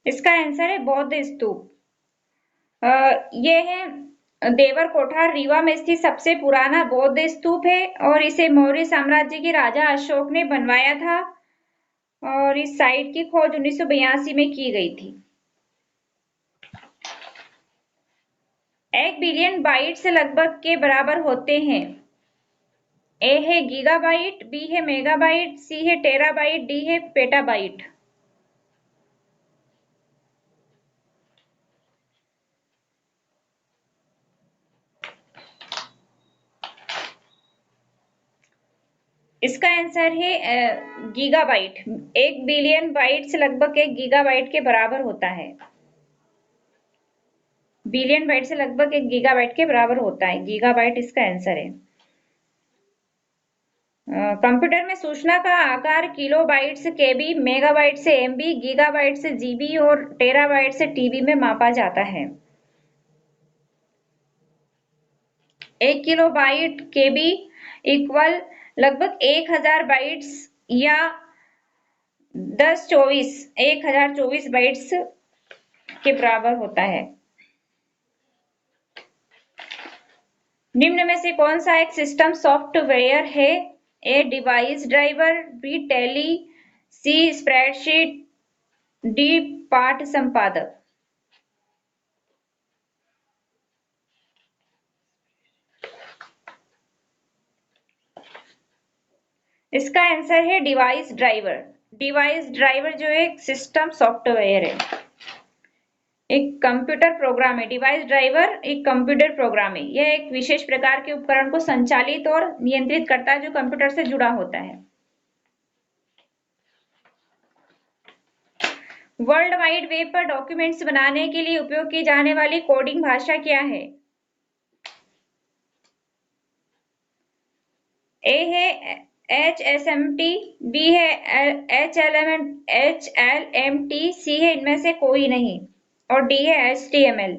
इसका आंसर है बौद्ध स्तूप। ये है देवर कोठार रीवा में स्थित सबसे पुराना बौद्ध स्तूप है और इसे मौर्य साम्राज्य के राजा अशोक ने बनवाया था और इस साइट की खोज 1982 में की गई थी। 1 बिलियन बाइट्स लगभग के बराबर होते हैं। ए है गीगाबाइट, बी है मेगाबाइट, सी है टेराबाइट, डी है पेटाबाइट। इसका आंसर है गीगाबाइट। 1 बिलियन बाइट्स लगभग 1 गीगाबाइट के बराबर होता है। बिलियन बाइट से लगभग 1 गीगाबाइट के बराबर होता है। गीगाबाइट इसका आंसर है। कंप्यूटर में सूचना का आकार किलोबाइट से केबी, मेगाबाइट से एमबी, गीगाबाइट से जीबी और टेराबाइट से टीबी में मापा जाता है। 1 किलोबाइट केबी इक्वल लगभग 1000 बाइट्स या 1024 बाइट्स के बराबर होता है। निम्न में से कौन सा एक सिस्टम सॉफ्टवेयर है? A device driver, B Tally, C spreadsheet, D पाठ संपादक। इसका आंसर है डिवाइस ड्राइवर। डिवाइस ड्राइवर जो एक सिस्टम सॉफ्टवेयर है, एक कंप्यूटर प्रोग्राम है। डिवाइस ड्राइवर एक कंप्यूटर प्रोग्राम है। यह एक विशेष प्रकार के उपकरण को संचालित और नियंत्रित करता है जो कंप्यूटर से जुड़ा होता है। वर्ल्ड वाइड वेब पर डॉक्यूमेंट्स बनाने के लिए उपयोग की जाने वाली कोडिंग भाषा क्या है? ए है HSMT, बी है HLMT, सी है इनमें से कोई नहीं और डी है HTML।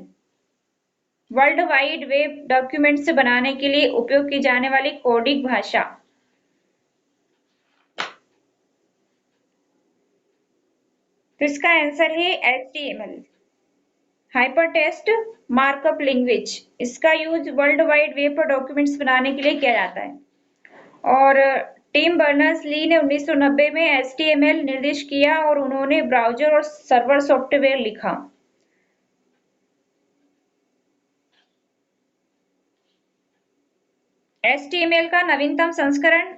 World wide web documents बनाने के लिए उपयोग की जाने वाली कोडिंग भाषा। तो इसका आंसर है HTML, हाइपरटेक्स्ट मार्कअप लैंग्वेज। इसका यूज वर्ल्ड वाइड वेब पर डॉक्यूमेंट्स बनाने के लिए किया जाता है। और टिम बर्नर्स-ली ने 1990 में HTML निर्दिष्ट किया और उन्होंने ब्राउज़र और सर्वर सॉफ्टवेयर लिखा। HTML का नवीनतम संस्करण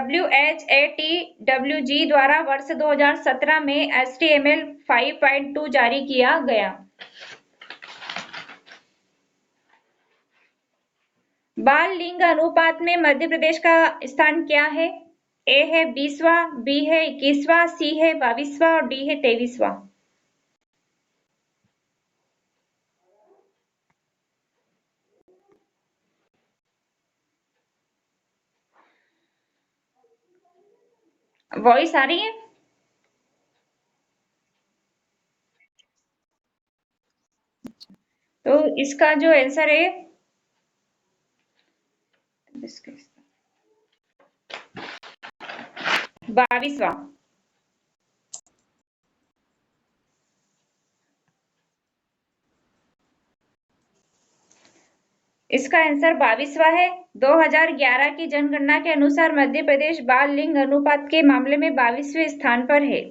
WHATWG द्वारा वर्ष 2017 में HTML 5.2 जारी किया गया। बाल लिंग अनुपात में मध्य प्रदेश का स्थान क्या है? ए है 20वां, बी है 21वां, सी है 22वां और डी है 23वां। वॉइस आ रही है? तो इसका जो आंसर है 22वां। इसका आंसर 22वां है। 2011 की जनगणना के अनुसार मध्य प्रदेश बाल लिंग अनुपात के मामले में 22वें स्थान पर है।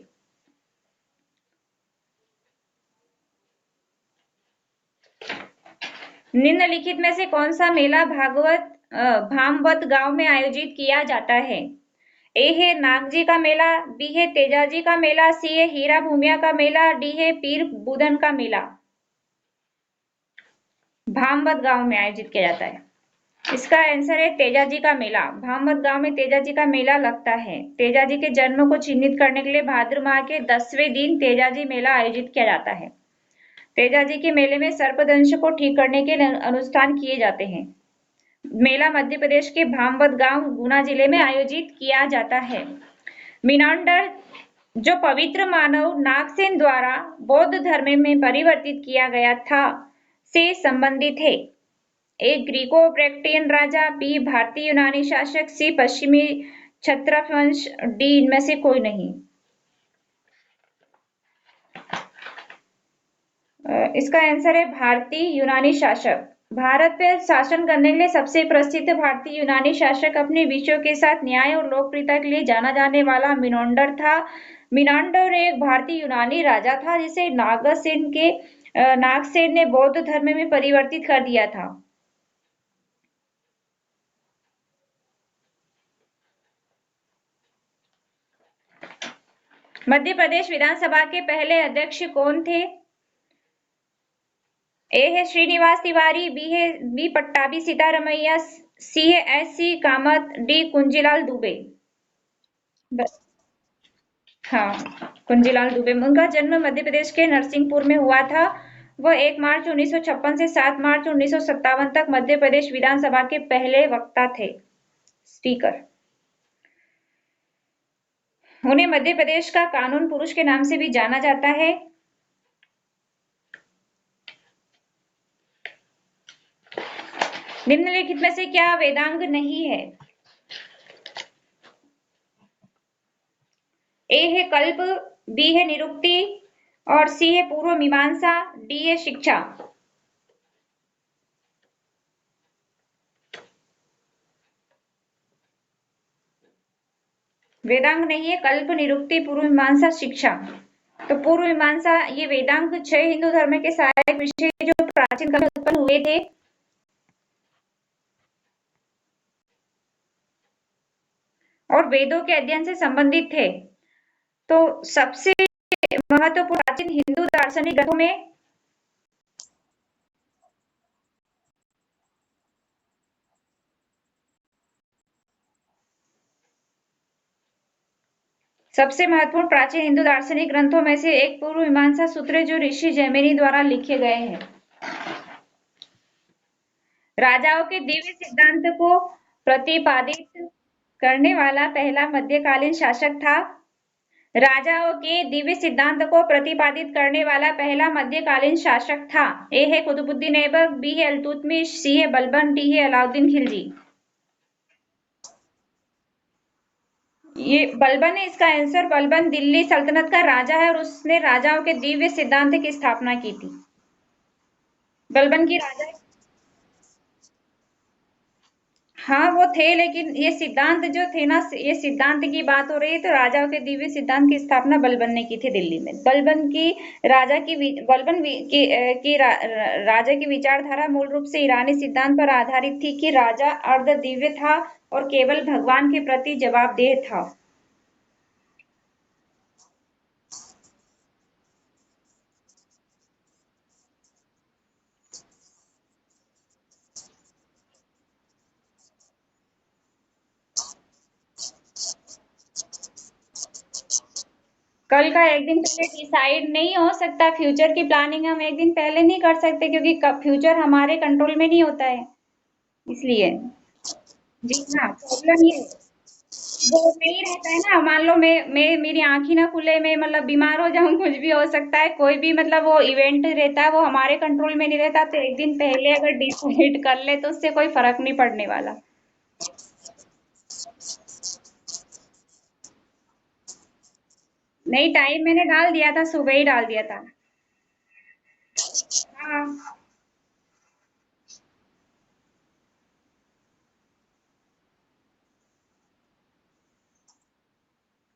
निम्नलिखित में से कौन सा मेला भामवत गांव में आयोजित किया जाता है? ए है नागजी का मेला, बी है तेजाजी का मेला, सी है हीरा भूमिया का मेला, डी है पीर बुधन का मेला। भामवत गांव में आयोजित किया जाता है। इसका आंसर है तेजाजी का मेला। भामवत गांव में तेजाजी का मेला लगता है। तेजाजी के जन्म को चिन्हित करने के लिए भाद्र माह के 10वें दिन तेजाजी मेला आयोजित किया जाता है। तेजाजी के मेले में सर्पदंश को ठीक करने के अनुष्ठान किए जाते हैं। मेला मध्य प्रदेश के भामवत गांव गुना जिले में आयोजित किया जाता है। मीनांडर जो पवित्र मानव नागसेन द्वारा बौद्ध धर्म में परिवर्तित किया गया था से संबंधित है। ए ग्रीको ब्रैक्टियन राजा, बी भारतीय यूनानी शासक, सी पश्चिमी क्षत्रप वंश, डी इनमें से कोई नहीं। इसका आंसर है भारतीय यूनानी शासक। भारत पे शासन करने के लिए सबसे प्रसिद्ध भारतीय यूनानी शासक अपने विषयों के साथ न्याय और लोकप्रियता के लिए जाना जाने वाला मिनोंडर था। मिनांडर एक भारतीय यूनानी राजा था जिसे नागसेन ने बौद्ध धर्म में परिवर्तित कर दिया था। मध्य प्रदेश विधानसभा के पहले अध्यक्ष कौन थे? ए है श्रीनिवास तिवारी, बी पट्टाभी सीतारमैया, सी है S C Kamath, D Kunjilal Dubey. हाँ, कुंजीलाल दुबे। उनका जन्म मध्य प्रदेश के नरसिंहपुर में हुआ था। वह 1 मार्च 1956 से 7 मार्च 1957 तक मध्य प्रदेश विधानसभा के पहले वक्ता थे, स्पीकर। उन्हें मध्य प्रदेश का कानून पुरुष के नाम से भी जाना जाता है। निम्नलिखित में से क्या वेदांग नहीं है? ए है कल्प, बी है निरुक्ति और सी है पूर्व मीमांसा, डी है शिक्षा। वेदांग नहीं है कल्प, निरुक्ति, पूर्व मीमांसा, शिक्षा। तो पूर्व मीमांसा ये वेदांग 6 हिंदू धर्म के सहायक विषय जो प्राचीन काल में उत्पन्न हुए थे और वेदों के अध्ययन से संबंधित थे। तो सबसे महत्वपूर्ण प्राचीन हिंदू दार्शनिक ग्रंथों में सबसे महत्वपूर्ण प्राचीन हिंदू दार्शनिक ग्रंथों में से एक पूर्व मीमांसा सूत्र जो ऋषि जैमिनी द्वारा लिखे गए हैं। राजाओं के दिव्य सिद्धांत को प्रतिपादित करने वाला पहला मध्यकालीन शासक था। राजाओं के दिव्य सिद्धांत को प्रतिपादित करने वाला पहला मध्यकालीन शासक था। ए है कुतुबुद्दीन ऐबक, बी है इल्तुतमिश, सी है बलबन, डी है अलाउद्दीन खिलजी। ये बलबन है इसका आंसर। बलबन दिल्ली सल्तनत का राजा है और उसने राजाओं के दिव्य सिद्धांत की स्थापना की थी। बलबन की राजा। हाँ वो थे लेकिन ये सिद्धांत जो थे ना, ये सिद्धांत की बात हो रही है तो राजाओं के दिव्य सिद्धांत की स्थापना बलबन ने की थी दिल्ली में। बलबन की राजा की राजा की विचारधारा मूल रूप से ईरानी सिद्धांत पर आधारित थी कि राजा अर्ध दिव्य था और केवल भगवान के प्रति जवाबदेह था। कल का एक दिन पहले डिसाइड नहीं हो सकता। फ्यूचर की प्लानिंग हम एक दिन पहले नहीं कर सकते क्योंकि फ्यूचर हमारे कंट्रोल में नहीं होता है, इसलिए। जी हाँ, प्रॉब्लम ये है। वो नहीं रहता है ना, मान लो मैं मेरी आंख ही ना खुले, मैं मतलब बीमार हो जाऊं, कुछ भी हो सकता है। कोई भी मतलब वो इवेंट रहता है वो हमारे कंट्रोल में नहीं रहता, तो एक दिन पहले अगर डिसाइड कर ले तो उससे कोई फर्क नहीं पड़ने वाला। नहीं, टाइम मैंने डाल दिया था, सुबह ही डाल दिया था। हाँ।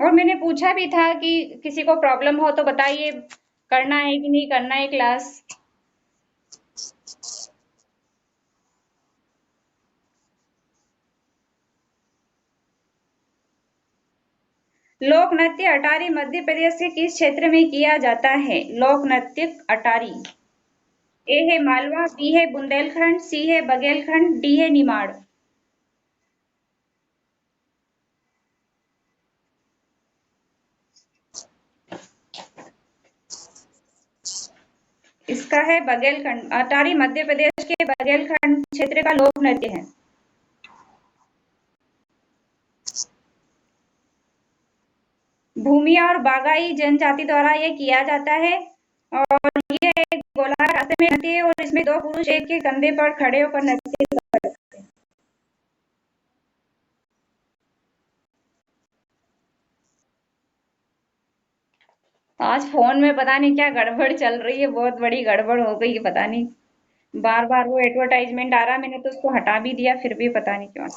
और मैंने पूछा भी था कि किसी को प्रॉब्लम हो तो बताइए, करना है कि नहीं करना है क्लास। लोक नृत्य अटारी मध्य प्रदेश के किस क्षेत्र में किया जाता है? लोक नृत्य अटारी। ए है मालवा, बी है बुंदेलखंड, सी है बघेलखंड, डी है निमाड़। इसका है बघेलखंड। अटारी मध्य प्रदेश के बघेलखंड क्षेत्र का लोक नृत्य है। भूमिया और बागाई जनजाति द्वारा ये किया जाता है और ये एक गोलाकार रास्ते में नृत्य है और इसमें दो पुरुष एक के कंधे पर खड़े होकर नृत्य करते हैं। आज फोन में पता नहीं क्या गड़बड़ चल रही है, बहुत बड़ी गड़बड़ हो गई है, पता नहीं। बार बार वो एडवर्टाइजमेंट आ रहा, मैंने तो उसको हटा भी दिया, फिर भी पता नहीं क्यों।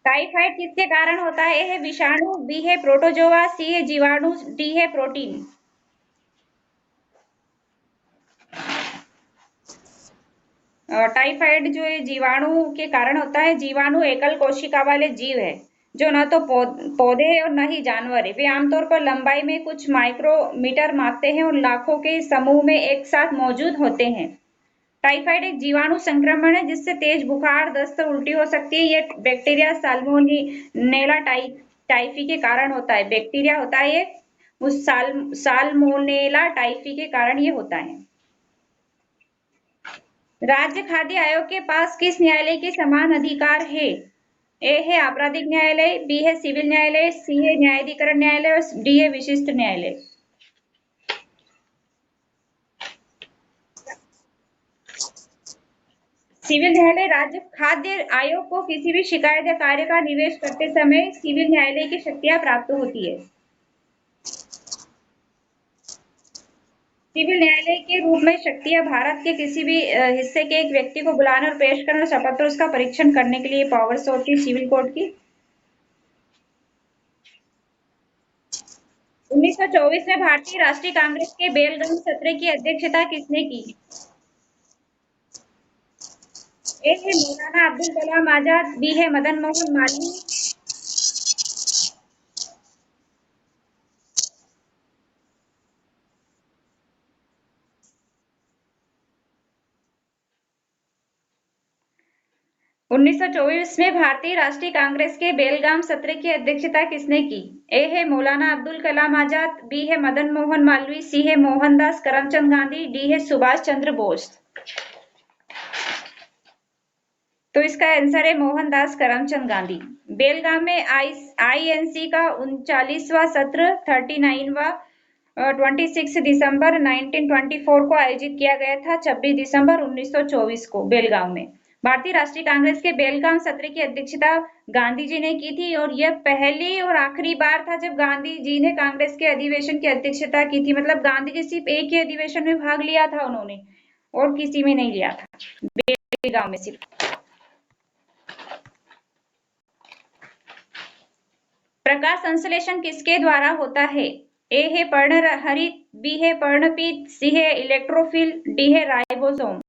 टाइफाइड किसके कारण होता है? ए है विषाणु, बी है प्रोटोजोआ, सी है जीवाणु, डी है प्रोटीन। टाइफाइड जो है जीवाणु के कारण होता है। जीवाणु एकल कोशिका वाले जीव है जो न तो पौधे हैं और न ही जानवर है। वे आमतौर पर लंबाई में कुछ माइक्रोमीटर मापते हैं और लाखों के समूह में एक साथ मौजूद होते हैं। टाइफाइड एक जीवाणु संक्रमण है जिससे तेज बुखार, दस्त, उल्टी हो सकती है। ये बैक्टीरिया साल्मोनेला टाइफी के कारण होता है। बैक्टीरिया होता है ये, उस साल्मोनेला टाइफी के कारण ये होता है। राज्य खाद्य आयोग के पास किस न्यायालय के समान अधिकार है? ए है आपराधिक न्यायालय, बी है सिविल न्यायालय, सी है न्यायाधिकरण न्यायालय और डी है विशिष्ट न्यायालय। सिविल न्यायालय राज्य खाद्य आयोग को किसी भी शिकायत या कार्य का निवेश करते समय सिविल न्यायालय की शक्तियां प्राप्त होती है। सिविल न्यायालय के रूप में शक्तियां भारत के किसी भी हिस्से के एक व्यक्ति को बुलाने और पेश करने और शपथ और उसका परीक्षण करने के लिए पावर्स होती है सिविल कोर्ट की। 1924 में भारतीय राष्ट्रीय कांग्रेस के बेलगाम सत्र की अध्यक्षता किसने की? ए है मौलाना अब्दुल कलाम आजाद, बी है मदन मोहन मालवीय। 1924 में भारतीय राष्ट्रीय कांग्रेस के बेलगाम सत्र की अध्यक्षता किसने की? ए है मौलाना अब्दुल कलाम आजाद, बी है मदन मोहन मालवीय, सी है मोहनदास करमचंद गांधी, डी है सुभाष चंद्र बोस। तो इसका आंसर है मोहनदास करमचंद गांधी। बेलगाम में आईएनसी का 39वां सत्र 39वां 26 दिसंबर 1924 को आयोजित किया गया था। 26 दिसंबर 1924 को बेलगाम में भारतीय राष्ट्रीय कांग्रेस के बेलगाम सत्र की अध्यक्षता गांधी जी ने की थी और यह पहली और आखिरी बार था जब गांधी जी ने कांग्रेस के अधिवेशन की अध्यक्षता की थी। मतलब गांधी जी सिर्फ एक ही अधिवेशन में भाग लिया था उन्होंने, और किसी में नहीं लिया था, बेलगाम में सिर्फ। प्रकाश संश्लेषण किसके द्वारा होता है? ए है पर्णहरित, बी है पर्णपित, सी है इलेक्ट्रोफिल, डी है राइबोसोम।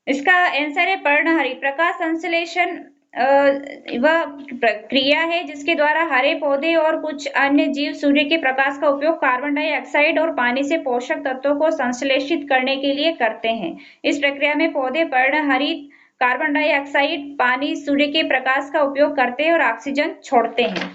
इसका आंसर है पर्णहरित। प्रकाश संश्लेषण वह प्रक्रिया है जिसके द्वारा हरे पौधे और कुछ अन्य जीव सूर्य के प्रकाश का उपयोग कार्बन डाइऑक्साइड और पानी से पोषक तत्वों को संश्लेषित करने के लिए करते हैं। इस प्रक्रिया में पौधे पर्णहरित कार्बन डाइऑक्साइड, पानी, सूर्य के प्रकाश का उपयोग करते हैं और ऑक्सीजन छोड़ते हैं।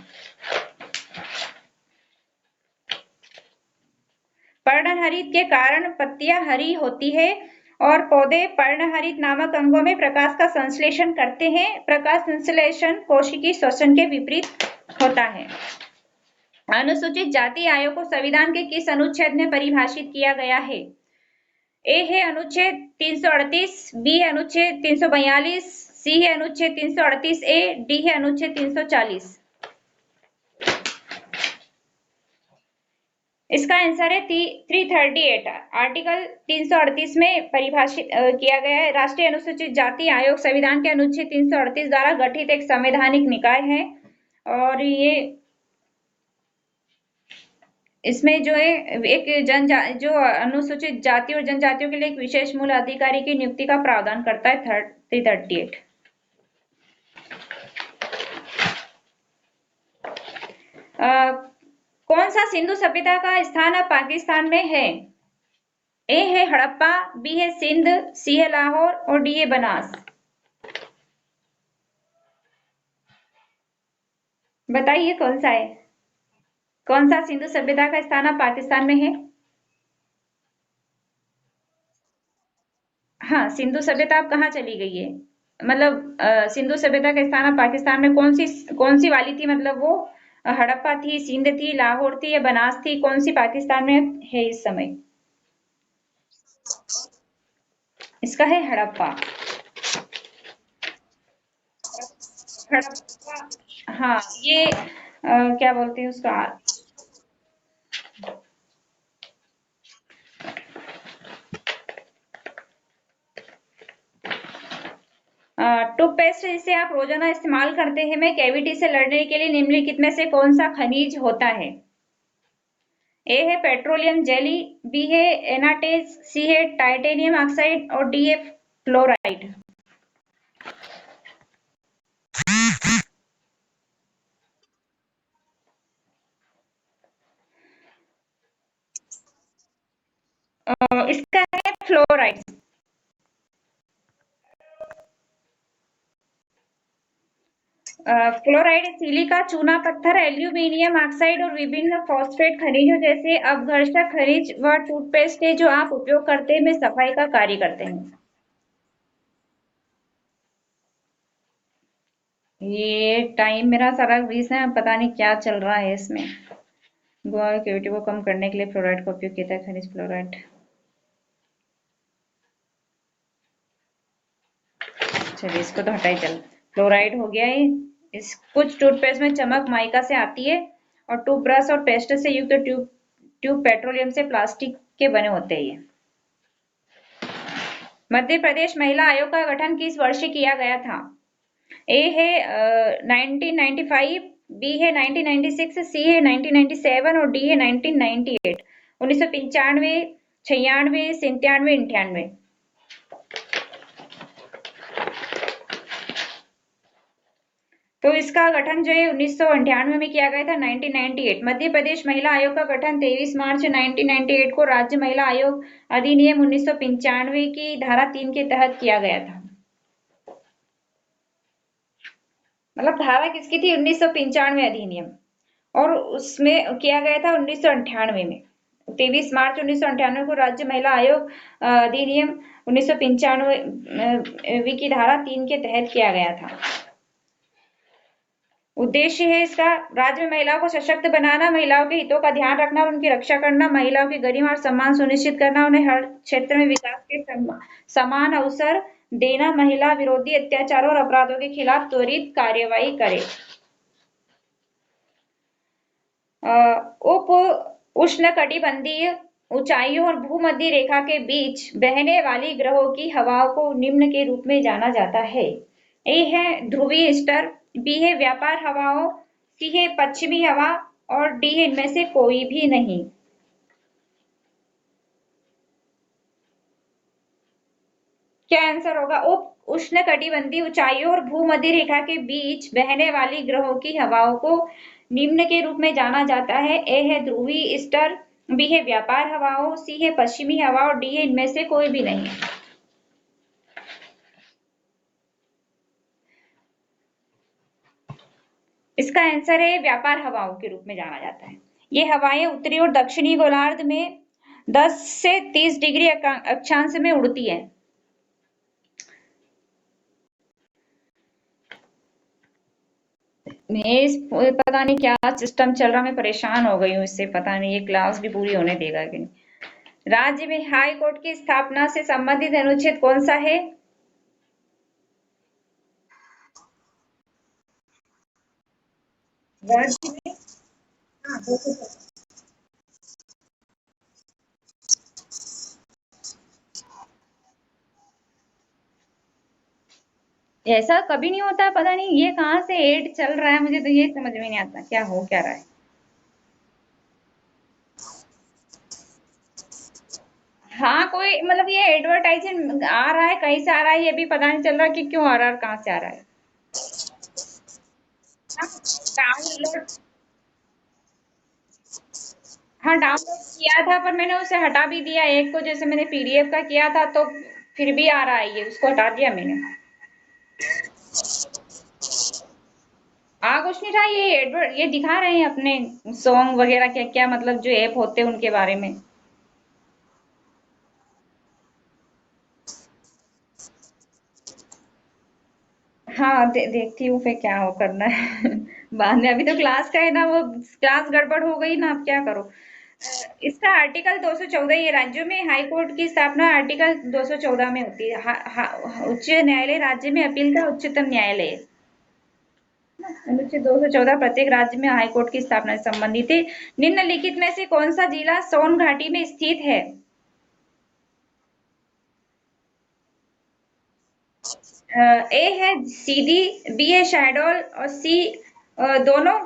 पर्णहरित के कारण पत्तियां हरी होती है और पौधे पर्णहरित नामक अंगों में प्रकाश का संश्लेषण करते हैं। प्रकाश संश्लेषण कोशिकीय श्वसन के विपरीत होता है। अनुसूचित जाति आयोग को संविधान के किस अनुच्छेद में परिभाषित किया गया है? ए है अनुच्छेद 338, बी है अनुच्छेद 342, सी है अनुच्छेद 338 ए, डी है अनुच्छेद 340। इसका आंसर है 338। आर्टिकल 338 में परिभाषित किया गया है। राष्ट्रीय अनुसूचित जाति आयोग संविधान के अनुच्छेद 338 द्वारा गठित एक संवैधानिक निकाय है और ये इसमें जो है एक जो अनुसूचित जाति और जनजातियों के लिए एक विशेष मूल अधिकारी की नियुक्ति का प्रावधान करता है 338। कौन सा सिंधु सभ्यता का स्थान अब पाकिस्तान में है? ए है हड़प्पा, बी है सिंध, सी है लाहौर और डी है बनास। बताइए कौन सा है? कौन सा सिंधु सभ्यता का स्थान अब पाकिस्तान में है? हाँ, सिंधु सभ्यता अब कहाँ चली गई है? मतलब सिंधु सभ्यता का स्थान अब पाकिस्तान में कौन सी वाली थी? मतलब वो हड़प्पा थी, सिंध थी, लाहौर थी या बनास थी? कौन सी पाकिस्तान में है इस समय? इसका है हड़प्पा। हड़प्पा, हाँ ये क्या बोलते हैं उसका? टूथपेस्ट जिसे आप रोजाना इस्तेमाल करते हैं में कैविटी से लड़ने के लिए निम्नलिखित में से कौन सा खनिज होता है? ए है पेट्रोलियम जेली, बी है एनाटेज, सी है टाइटेनियम ऑक्साइड और डी है फ्लोराइड। इसका है फ्लोराइड। फ्लोराइड सिलिका, चूना पत्थर, एल्यूमिनियम ऑक्साइड और विभिन्न फॉस्फेट खनिजों जैसे अपघर्षक खनिज व टूथपेस्ट है जो आप उपयोग करते हैं में सफाई का कार्य करते हैं। ये टाइम मेरा सारा 20 है, पता नहीं क्या चल रहा है इसमें। गोवा कैविटी को कम करने के लिए फ्लोराइड का उपयोग किया था, खनिज फ्लोराइड। चलिए इसको तो हटाई चल। फ्लोराइड हो गया है। इस कुछ टूथपेस्ट में चमक माइका से आती है और टूथब्रश और पेस्ट से युक्त ट्यूब ट्यूब पेट्रोलियम से प्लास्टिक के बने होते हैं ये। मध्य प्रदेश महिला आयोग का गठन किस वर्ष किया गया था? ए है 1995, बी है 1996, सी है 1997 और डी है 1998। 1995, 96, 97, 98। तो इसका गठन जो है 1998 में किया गया था, 1998। मध्य प्रदेश महिला आयोग का गठन 23 मार्च 1998 को राज्य महिला आयोग अधिनियम 1995 की धारा 3 के तहत किया गया था। मतलब धारा किसकी थी? 1995 अधिनियम। और उसमें किया गया था 1998 में। 23 मार्च 1998 को राज्य महिला आयोग अधिनियम 1995 की धारा 3 के तहत किया गया था। उद्देश्य है इसका राज्य में महिलाओं को सशक्त बनाना, महिलाओं के हितों का ध्यान रखना और उनकी रक्षा करना, महिलाओं की गरिमा और सम्मान सुनिश्चित करना, उन्हें हर क्षेत्र में विकास के समान अवसर देना, महिला विरोधी अत्याचारों और अपराधों के खिलाफ त्वरित कार्यवाही करे। उप उष्णकटिबंधीय ऊंचाइयों और भूमध्य रेखा के बीच बहने वाली ग्रहों की हवाओं को निम्न के रूप में जाना जाता है। ए है ध्रुवीय स्टर, बी है व्यापार हवाओं, सी है पश्चिमी हवा और डी है इनमें से कोई भी नहीं। क्या आंसर होगा? उप उष्णकटिबंधीय ऊंचाइयों और भूमध्य रेखा के बीच बहने वाली ग्रहों की हवाओं को निम्न के रूप में जाना जाता है। ए है ध्रुवीय स्टर, बी है व्यापार हवाओं, सी है पश्चिमी हवा और डी है इनमें से कोई भी नहीं। इसका आंसर है व्यापार हवाओं के रूप में जाना जाता है। ये हवाएं उत्तरी और दक्षिणी गोलार्ध में 10 से 30 डिग्री अक्षांश में उड़ती है। पता नहीं क्या सिस्टम चल रहा, मैं परेशान हो गई हूँ इससे। पता नहीं ये क्लास भी पूरी होने देगा कि नहीं। राज्य में हाई कोर्ट की स्थापना से संबंधित अनुच्छेद कौन सा है? राज्य में, हाँ, ऐसा कभी नहीं होता। पता नहीं ये कहाँ से एड चल रहा है, मुझे तो ये समझ में नहीं आता क्या हो क्या रहा है। हाँ कोई मतलब ये एडवर्टाइजमेंट आ रहा है, कहीं से आ रहा है ये भी पता नहीं चल रहा कि क्यों आ रहा है और कहाँ से आ रहा है। हाँ, डाउनलोड, हाँ डाउनलोड किया था पर मैंने उसे हटा भी दिया एक को, जैसे मैंने पीडीएफ का किया था तो फिर भी आ रहा है, ये उसको हटा दिया मैंने। कुछ नहीं था, ये एडवर्ट ये दिखा रहे हैं अपने सॉन्ग वगैरह क्या क्या, मतलब जो ऐप होते हैं उनके बारे में। हाँ देखती हूँ फिर क्या हो करना है। बाद में, अभी तो क्लास का है ना, वो क्लास गड़बड़ हो गई ना, अब क्या करो। इसका आर्टिकल 214, ये राज्यों में हाई कोर्ट की स्थापना आर्टिकल 214 में होती है। उच्च न्यायालय राज्य में अपील का उच्चतम न्यायालय है। अनुच्छेद 214 प्रत्येक राज्य में हाई कोर्ट की स्थापना से संबंधित है। निम्नलिखित में से कौन सा जिला सोन घाटी में स्थित है? ए है सीधी, बी है शहडोल और सी दोनों,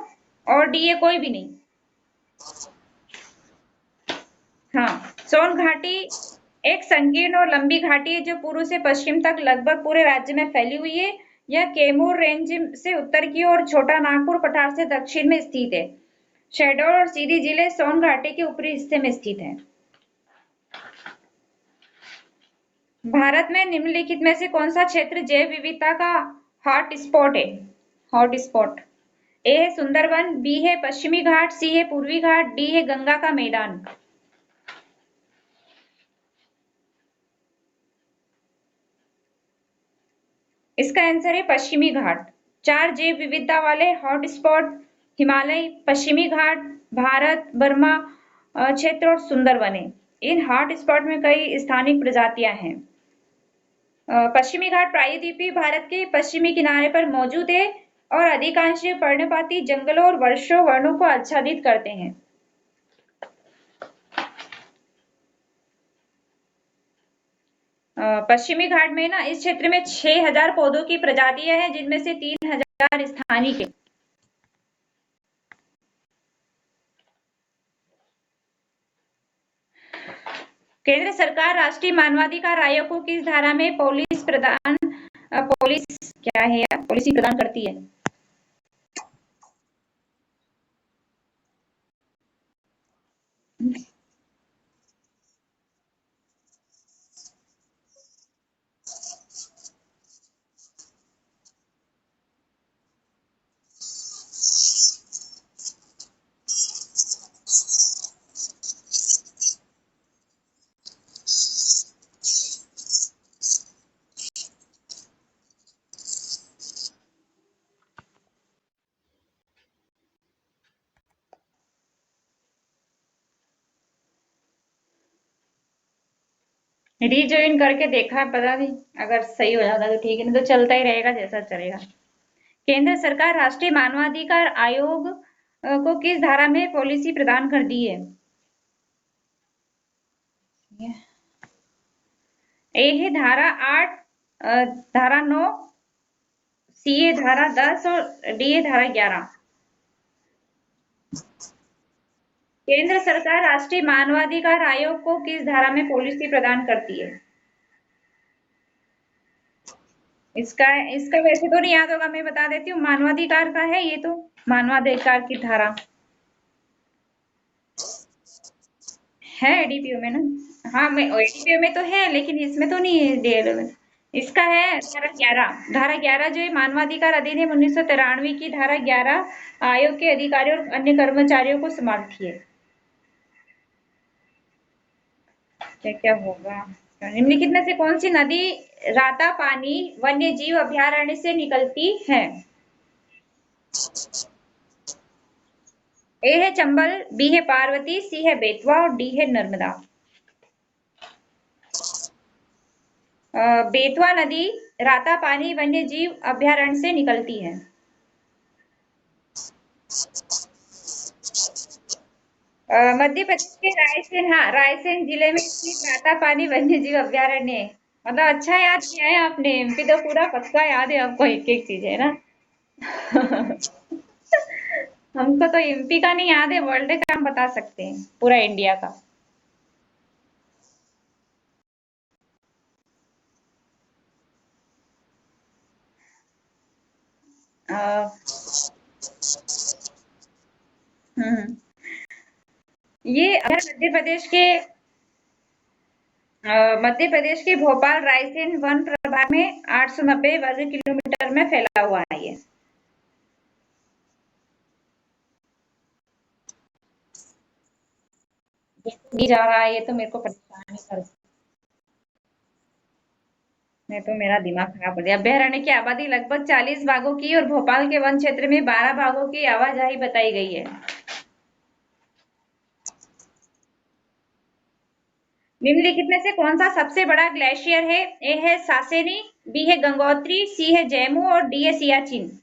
और डी है कोई भी नहीं। हाँ, सोन घाटी एक संकीर्ण और लंबी घाटी है जो पूर्व से पश्चिम तक लगभग पूरे राज्य में फैली हुई है। यह कैमूर रेंज से उत्तर की ओर छोटा नागपुर पठार से दक्षिण में स्थित है। शहडोल और सीधी जिले सोन घाटी के ऊपरी हिस्से में स्थित हैं। भारत में निम्नलिखित में से कौन सा क्षेत्र जैव विविधता का हॉट स्पॉट है? हॉट स्पॉट, ए है सुंदरवन, बी है पश्चिमी घाट, सी है पूर्वी घाट, डी है गंगा का मैदान। इसका आंसर है पश्चिमी घाट। चार जैव विविधता वाले हॉटस्पॉट: हिमालय, पश्चिमी घाट, भारत बर्मा क्षेत्र और सुंदरवन है। इन हॉटस्पॉट में कई स्थानिक प्रजातियां हैं। पश्चिमी घाट प्रायद्वीपीय भारत के पश्चिमी किनारे पर मौजूद है और अधिकांश पर्णपाती जंगलों और वर्षों वनों को आच्छादित करते हैं। पश्चिमी घाट में ना, इस क्षेत्र में 6000 पौधों की प्रजातियां हैं, जिनमें से 3000 स्थानिक है। केंद्र सरकार राष्ट्रीय मानवाधिकार आयोग को किस धारा में पॉलिस क्या है यार, पॉलिसी प्रदान करती है? रीजॉइन करके देखा है, पता नहीं, अगर सही हो जाता तो ठीक है, नहीं तो चलता ही रहेगा जैसा चलेगा। केंद्र सरकार राष्ट्रीय मानवाधिकार आयोग को किस धारा में पॉलिसी प्रदान कर दी है? ए है धारा 8, धारा 9, सी है धारा 10 और डी है धारा 11। केंद्र सरकार राष्ट्रीय मानवाधिकार आयोग को किस धारा में पॉलिसी प्रदान करती है? इसका इसका वैसे तो नहीं याद होगा, मैं बता देती हूँ, मानवाधिकार का है ये तो, मानवाधिकार की धारा है एडीपीओ में ना। हाँ, मैं एडीपीओ में तो है, लेकिन इसमें तो नहीं है डीएलओ में। इसका है धारा 11। धारा 11 जो है मानवाधिकार अधिनियम 1993 की धारा 11 आयोग के अधिकारियों और अन्य कर्मचारियों को संभालती है। क्या क्या होगा? निम्नलिखित में से कौन सी नदी रातापानी वन्य जीव अभयारण्य से निकलती है? ए है चंबल, बी है पार्वती, सी है बेतवा और डी है नर्मदा। बेतवा नदी रातापानी वन्य जीव अभयारण्य से निकलती है। मध्य प्रदेश के रायसेन, हाँ, रायसेन जिले में स्थित रातापानी वन्य जीव अभयारण्य है। मतलब अच्छा याद किया है आपने, एमपी तो पूरा पक्का याद है आपको, एक एक चीज है ना। हमको तो एमपी का नहीं याद है, वर्ल्ड का हम बता सकते हैं, पूरा इंडिया का। अ, हम्म ये अगर मध्य प्रदेश के भोपाल रायसेन वन प्रभाग में 890 वर्ग किलोमीटर में फैला हुआ है ये। ये जा रहा है, ये तो मेरे को परेशान कर। नहीं तो मेरा दिमाग खराब हो गया। अभ्यारण्य की आबादी लगभग 40 बाघों की और भोपाल के वन क्षेत्र में 12 बाघों की आवाजाही बताई गई है। निम्नलिखित में से कौन सा सबसे बड़ा ग्लेशियर है? ए है सासेनी, बी है गंगोत्री, सी है जैमू और डी है सियाचिन।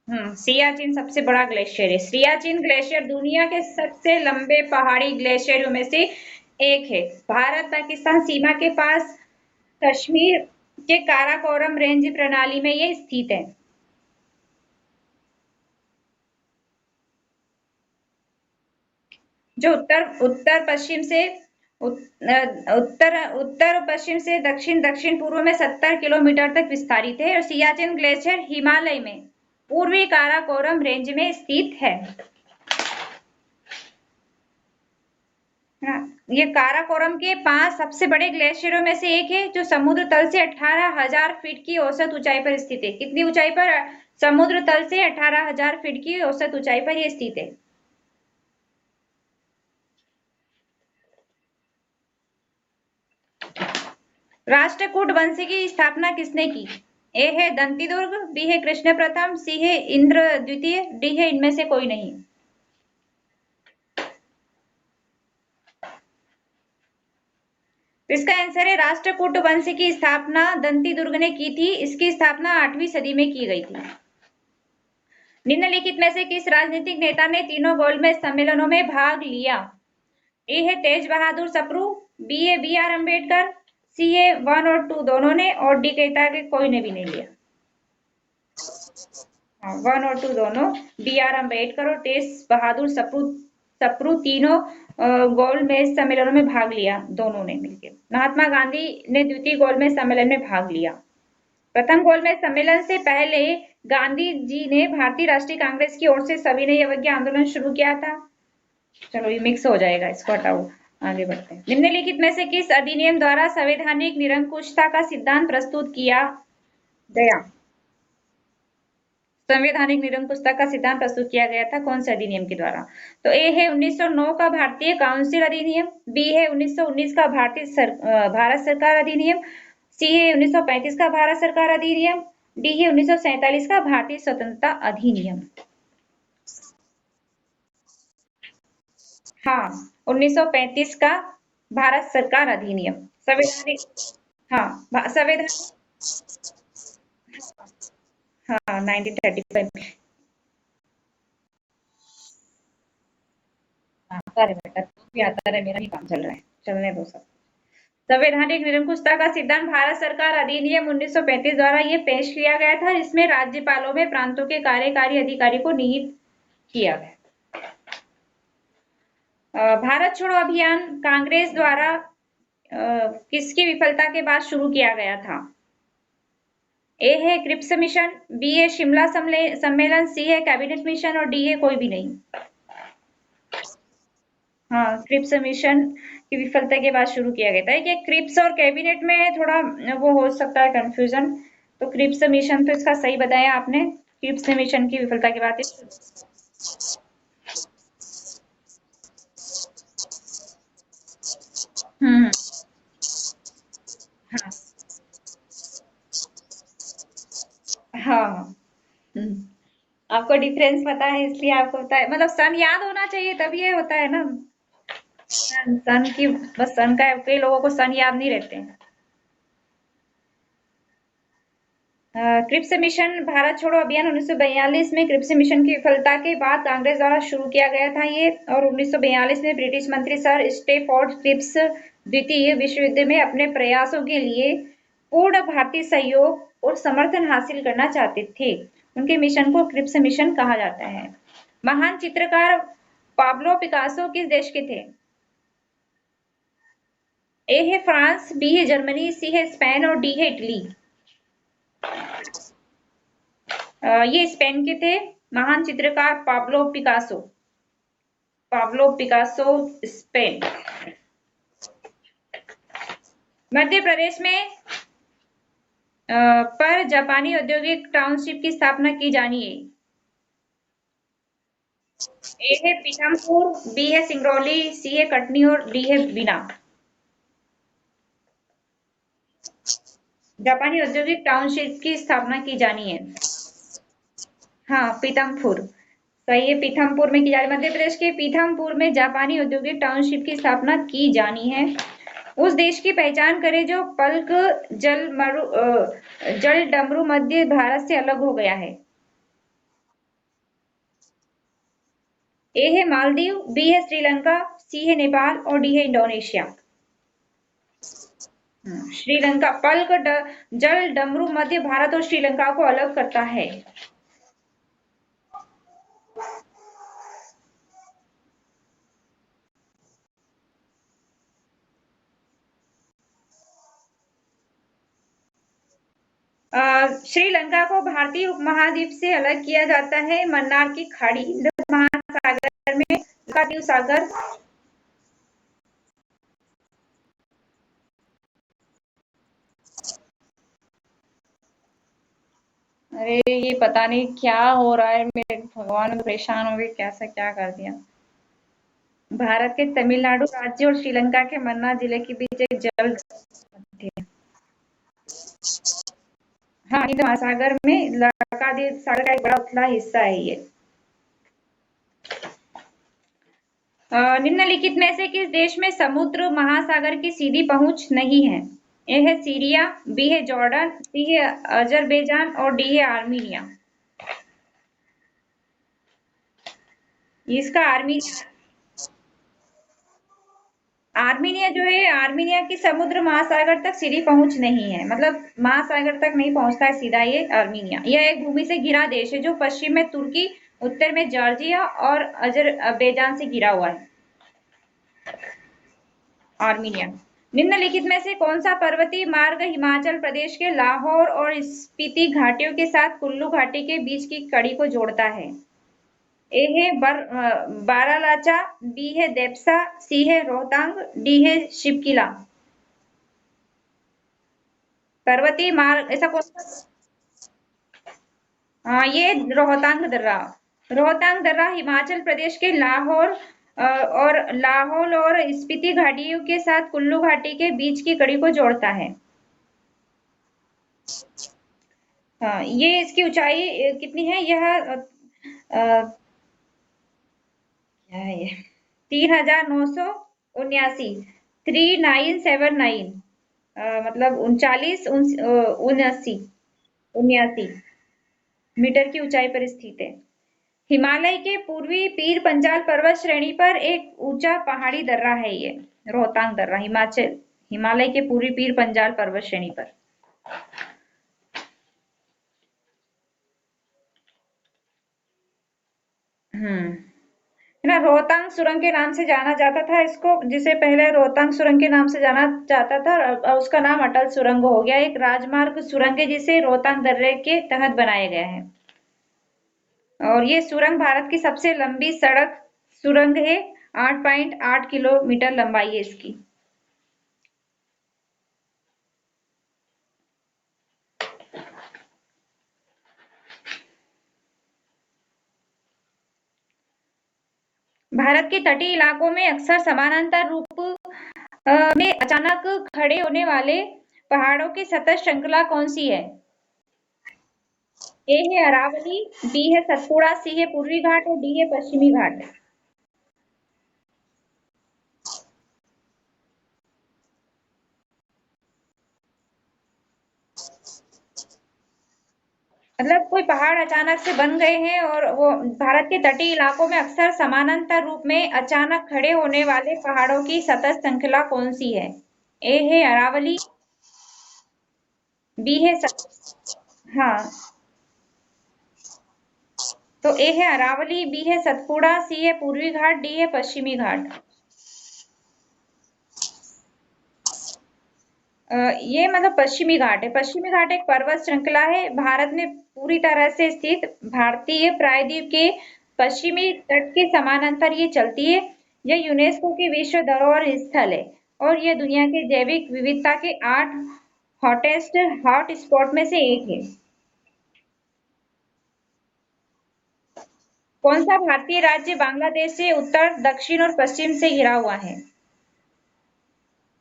सियाचिन सबसे बड़ा ग्लेशियर है। सियाचिन ग्लेशियर दुनिया के सबसे लंबे पहाड़ी ग्लेशियरों में से एक है। भारत पाकिस्तान सीमा के पास कश्मीर के काराकोरम रेंज प्रणाली में ये स्थित है। जो उत्तर पश्चिम से उत्तर पश्चिम से दक्षिण दक्षिण पूर्व में 70 किलोमीटर तक विस्तारित है और सियाचिन ग्लेशियर हिमालय में पूर्वी काराकोरम रेंज में स्थित है। हाँ, ये काराकोरम के 5 सबसे बड़े ग्लेशियरों में से एक है जो समुद्र तल से 18,000 फीट की औसत ऊंचाई पर स्थित है। कितनी ऊंचाई पर? समुद्र तल से 18,000 फीट की औसत ऊंचाई पर यह स्थित है। राष्ट्रकूट वंश की स्थापना किसने की? ए है दंतिदुर्ग, बी है कृष्ण प्रथम, सी है इंद्र द्वितीय, डी है इनमें से कोई नहीं। तो इसका आंसर है राष्ट्रकूट वंश की स्थापना दंतिदुर्ग ने की थी। इसकी स्थापना 8वीं सदी में की गई थी। निम्नलिखित में से किस राजनीतिक नेता ने तीनों गोलमेज सम्मेलनों में भाग लिया? ए है तेज बहादुर सप्रू, बी है बी आर अम्बेडकर, सी है 1 और 2 दोनों ने और डी कहता है कि कोई ने भी नहीं लिया। 1 और 2 दोनों, बी आर अम्बेडकर और तेज बहादुर सप्रू सप्रू तीनों गोलमेज सम्मेलनों में भाग लिया, दोनों ने मिलकर। महात्मा गांधी ने द्वितीय गोलमेज सम्मेलन में भाग लिया। प्रथम गोलमेज सम्मेलन से पहले गांधी जी ने भारतीय राष्ट्रीय कांग्रेस की ओर से सविनय अवज्ञा आंदोलन शुरू किया था। चलो ये मिक्स हो जाएगा, इसको हटाओ, आगे बढ़ते हैं। निम्नलिखित में से किस अधिनियम द्वारा संवैधानिक निरंकुशता का सिद्धांत प्रस्तुत किया गया? संवैधानिक निरंकुशता का सिद्धांत प्रस्तुत किया गया था कौन से अधिनियम के द्वारा? तो ए है 1909 का भारतीय काउंसिल अधिनियम, बी है 1919 का भारत सरकार अधिनियम, सी है 1935 का भारत सरकार अधिनियम, डी है 1947 का भारतीय स्वतंत्रता अधिनियम। हाँ, 1935 का भारत सरकार अधिनियम संवैधानिक। हाँ, संवैधान। हाँ, 1935। हाँ, अरे बेटा तू भी आता रहे, मेरा ही काम चल रहा है, चलने दो सब। संवैधानिक निरंकुशता का सिद्धांत भारत सरकार अधिनियम 1935 द्वारा ये पेश किया गया था, जिसमें राज्यपालों में प्रांतों के कार्यकारी अधिकारी को निहित किया गया। भारत छोड़ो अभियान कांग्रेस द्वारा किसकी विफलता के बाद शुरू किया गया था? ए है क्रिप्स मिशन, बी है शिमला सम्मेलन, सी है कैबिनेट मिशन और डी है कोई भी नहीं। हाँ, क्रिप्स मिशन की विफलता के बाद शुरू किया गया था कि क्रिप्स और कैबिनेट में थोड़ा वो हो सकता है कंफ्यूजन। तो क्रिप्स मिशन तो इसका सही बताया आपने, क्रिप्स मिशन की विफलता के बाद। हम्म। हाँ हाँ। हम्म। आपको डिफरेंस पता है इसलिए आपको पता है, मतलब सन याद होना चाहिए तब ये होता है ना। सन सन की बस सन का कई लोगों को सन याद नहीं रहते हैं। क्रिप्स मिशन भारत छोड़ो अभियान 1942 में क्रिप्स मिशन की विफलता के बाद कांग्रेस द्वारा शुरू किया गया था ये, और 1942 में ब्रिटिश मंत्री सर स्टेफोर्ड क्रिप्स द्वितीय विश्व युद्ध में अपने प्रयासों के लिए पूर्ण भारतीय सहयोग और समर्थन हासिल करना चाहते थे। उनके मिशन को क्रिप्स मिशन कहा जाता है। महान चित्रकार पाब्लो पिकासो किस देश के थे? ए है फ्रांस, बी है जर्मनी, सी है स्पेन और डी है इटली। ये स्पेन के थे, महान चित्रकार Pablo Picasso. Pablo Picasso Spain. Madhya Pradesh में पर जापानी औद्योगिक टाउनशिप की स्थापना की जानी है। ए है पीथमपुर, बी है सिंगरौली, सी है कटनी और डी है बीना। जापानी औद्योगिक टाउनशिप की स्थापना की जानी है। हाँ, पीथमपुर सही है। पीथमपुर में की जा रही, मध्य प्रदेश के पीथमपुर में जापानी औद्योगिक टाउनशिप की स्थापना की जानी है। उस देश की पहचान करें जो पल्क जल डमरू मध्य भारत से अलग हो गया है। ए है मालदीव, बी है श्रीलंका, सी है नेपाल और डी है इंडोनेशिया। श्रीलंका जल डमरू मध्य भारत और श्रीलंका को अलग करता है। श्रीलंका को भारतीय उपमहाद्वीप से अलग किया जाता है मन्नार की खाड़ी, हिंद महासागर में द्वीप सागर। अरे ये पता नहीं क्या हो रहा है, मेरे भगवान, मैं परेशान हो गई, कैसा क्या कर दिया। भारत के तमिलनाडु राज्य और श्रीलंका के मन्नार जिले के बीच एक जल मध्य है। हाँ, हिंद महासागर में लक्षद्वीप सागर का एक बड़ा उथला हिस्सा है ये। निम्नलिखित में से किस देश में समुद्र महासागर की सीधी पहुंच नहीं है? ए है सीरिया, बी है जॉर्डन, सी है अजरबैजान और डी है आर्मीनिया। इसका आर्मीनिया जो है, आर्मीनिया की समुद्र महासागर तक सीधी पहुंच नहीं है, मतलब महासागर तक नहीं पहुंचता है सीधा ये आर्मीनिया। यह एक भूमि से घिरा देश है जो पश्चिम में तुर्की, उत्तर में जॉर्जिया और अजरबैजान से घिरा हुआ है। आर्मीनिया। निम्नलिखित में से कौन सा पर्वतीय मार्ग हिमाचल प्रदेश के लाहौर और स्पीति घाटियों के साथ कुल्लू घाटी के बीच की कड़ी को जोड़ता है? ए है बारालाचा, बी है देपसा, सी है रोहतांग, डी है शिवकिला। पर्वतीय मार्ग ऐसा कौन सा? हाँ, ये रोहतांग दर्रा हिमाचल प्रदेश के लाहौल और स्पीति घाटियों के साथ कुल्लू घाटी के बीच की कड़ी को जोड़ता है। हाँ, ये इसकी ऊंचाई कितनी है? यह क्या है ये? 3,979, 3979, मतलब 39 मीटर की ऊंचाई पर स्थित है। हिमालय के पूर्वी पीर पंजाल पर्वत श्रेणी पर एक ऊंचा पहाड़ी दर्रा है ये, रोहतांग दर्रा हिमालय के पूर्वी पीर पंजाल पर्वत श्रेणी पर। हम्म, है ना, रोहतांग सुरंग के नाम से जाना जाता था इसको, जिसे पहले रोहतांग सुरंग के नाम से जाना जाता था, और उसका नाम अटल सुरंग हो गया। एक राजमार्ग सुरंग है जिसे रोहतांग दर्रे के तहत बनाया गया है, और ये सुरंग भारत की सबसे लंबी सड़क सुरंग है। 8.8 किलोमीटर लंबाई है इसकी। भारत के तटीय इलाकों में अक्सर समानांतर रूप में अचानक खड़े होने वाले पहाड़ों की सतत श्रृंखला कौन सी है? ए है अरावली, बी है सतपुड़ा, सी है पूर्वी घाट और डी है पश्चिमी घाट। मतलब कोई पहाड़ अचानक से बन गए हैं, और वो भारत के तटीय इलाकों में अक्सर समानांतर रूप में अचानक खड़े होने वाले पहाड़ों की सतत श्रृंखला कौन सी है? ए है अरावली, बी है हाँ, तो ए है अरावली, बी है सतपुड़ा, सी है पूर्वी घाट, डी है पश्चिमी घाट। ये मतलब पश्चिमी घाट है। पश्चिमी घाट एक पर्वत श्रृंखला है भारत में पूरी तरह से स्थित भारतीय प्रायद्वीप के पश्चिमी तट के समानांतर ये चलती है। यह यूनेस्को की विश्व धरोहर स्थल है, और यह दुनिया के जैविक विविधता के 8 हॉटेस्ट हॉट स्पॉट में से एक है। कौन सा भारतीय राज्य बांग्लादेश से उत्तर, दक्षिण और पश्चिम से घिरा हुआ है?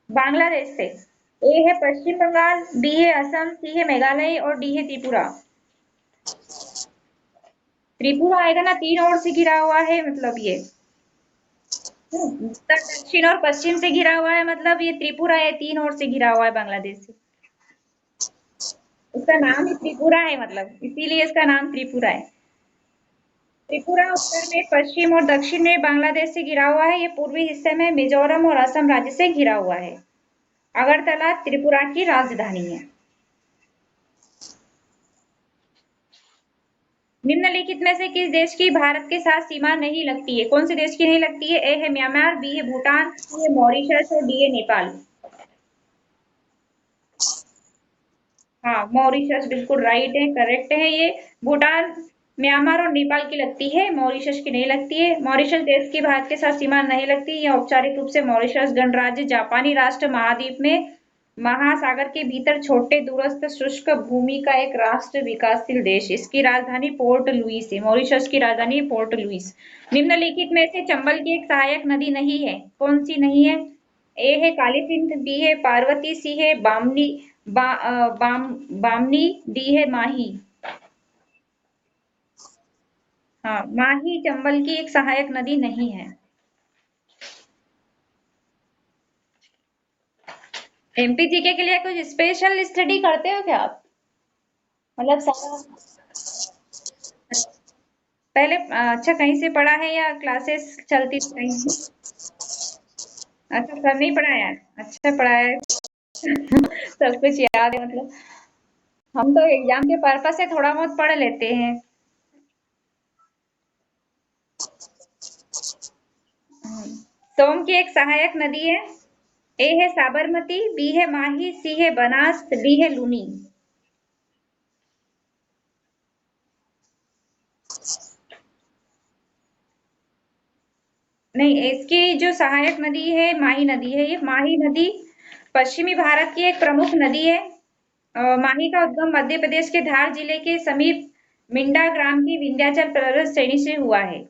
बांग्लादेश से। ए है पश्चिम बंगाल, बी है असम, सी है मेघालय और डी है त्रिपुरा। त्रिपुरा आएगा ना, तीन ओर से घिरा हुआ है मतलब ये। उत्तर दक्षिण और पश्चिम से घिरा हुआ है मतलब ये त्रिपुरा है, तीन ओर से घिरा हुआ है बांग्लादेश से। उसका नाम ही त्रिपुरा है मतलब, इसीलिए इसका नाम त्रिपुरा है। त्रिपुरा उत्तर में, पश्चिम और दक्षिण में बांग्लादेश से घिरा हुआ है। ये पूर्वी हिस्से में मिजोरम और असम राज्य से घिरा हुआ है। अगरतला त्रिपुरा की राजधानी है। निम्नलिखित में से किस देश की भारत के साथ सीमा नहीं लगती है? कौन से देश की नहीं लगती है? ए है म्यांमार, बी है भूटान, सी है मॉरिशस और डी है नेपाल। हाँ, मॉरिशस बिल्कुल राइट है, करेक्ट है ये। भूटान, म्यांमार और नेपाल की लगती है, मॉरिशस की नहीं लगती है। मॉरिशस देश की भारत के साथ सीमा नहीं लगती। यह औपचारिक रूप से मॉरिशस गणराज्य जापानी राष्ट्र महाद्वीप में महासागर के भीतर छोटे दूरस्थ शुष्क भूमि का एक राष्ट्र विकासशील देश। इसकी राजधानी पोर्ट लुइस है। मॉरिशस की राजधानी है पोर्ट लुइस। निम्नलिखित में से चंबल की एक सहायक नदी नहीं है, कौन सी नहीं है? ए है काली सिंध, बी है पार्वती, सी है बामनी, बामनी, डी है माही। हाँ, माही चंबल की एक सहायक नदी नहीं है। एमपी जीके के लिए कुछ स्पेशल स्टडी करते हो क्या आप? मतलब सारा पहले अच्छा कहीं से पढ़ा है या क्लासेस चलती थी कहीं? अच्छा, सर नहीं पढ़ाया है? अच्छा पढ़ाया है। सब कुछ याद है मतलब। हम तो एग्जाम के पर्पस से थोड़ा बहुत पढ़ लेते हैं। सोम की एक सहायक नदी है। ए है साबरमती, बी है माही, सी है बनास, डी है लूनी। नहीं, इसकी जो सहायक नदी है माही नदी है। ये माही नदी पश्चिमी भारत की एक प्रमुख नदी है। माही का उद्गम मध्य प्रदेश के धार जिले के समीप मिंडा ग्राम की विंध्याचल पर्वत श्रेणी से हुआ है।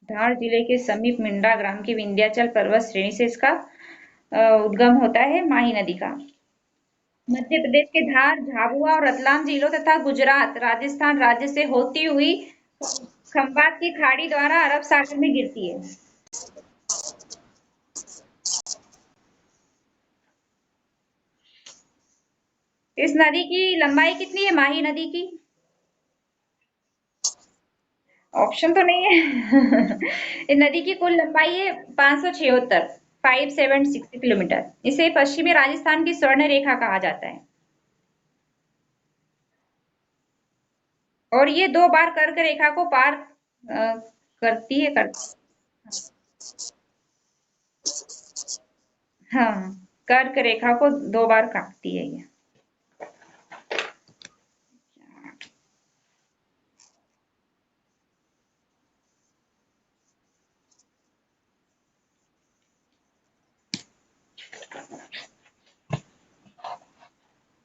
धार जिले के समीप मिंडा ग्राम की विंध्याचल पर्वत श्रेणी से इसका उद्गम होता है माही नदी का। मध्य प्रदेश के धार, झाबुआ और रतलाम जिलों तथा गुजरात, राजस्थान राज्य से होती हुई खंबात की खाड़ी द्वारा अरब सागर में गिरती है। इस नदी की लंबाई कितनी है माही नदी की? ऑप्शन तो नहीं है। इस नदी की कुल लंबाई है 576, 576 किलोमीटर। इसे पश्चिमी राजस्थान की स्वर्ण रेखा कहा जाता है। और ये दो बार कर्क रेखा को पार करती है कर हाँ, कर्क रेखा को दो बार काटती है ये।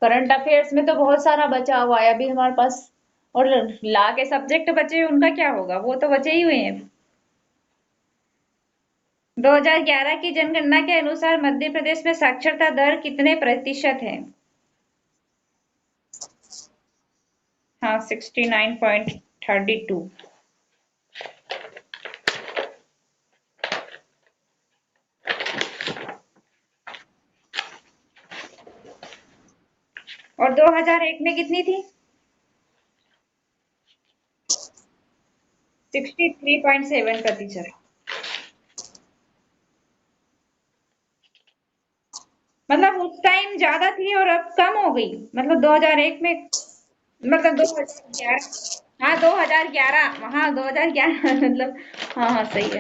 करंट अफेयर्स में तो बहुत सारा बचा हुआ है अभी हमारे पास। और ला के सब्जेक्ट बचे हुए उनका क्या होगा? वो तो बचे ही हुए हैं। 2011 की जनगणना के अनुसार मध्य प्रदेश में साक्षरता दर कितने प्रतिशत है? हाँ, 69.32। और 2001 में कितनी थी? 63.7%। मतलब उस टाइम ज्यादा थी और अब कम हो गई। मतलब 2001 में, मतलब 2011। हाँ 2011, हाँ 2011 मतलब। हाँ हाँ सही है।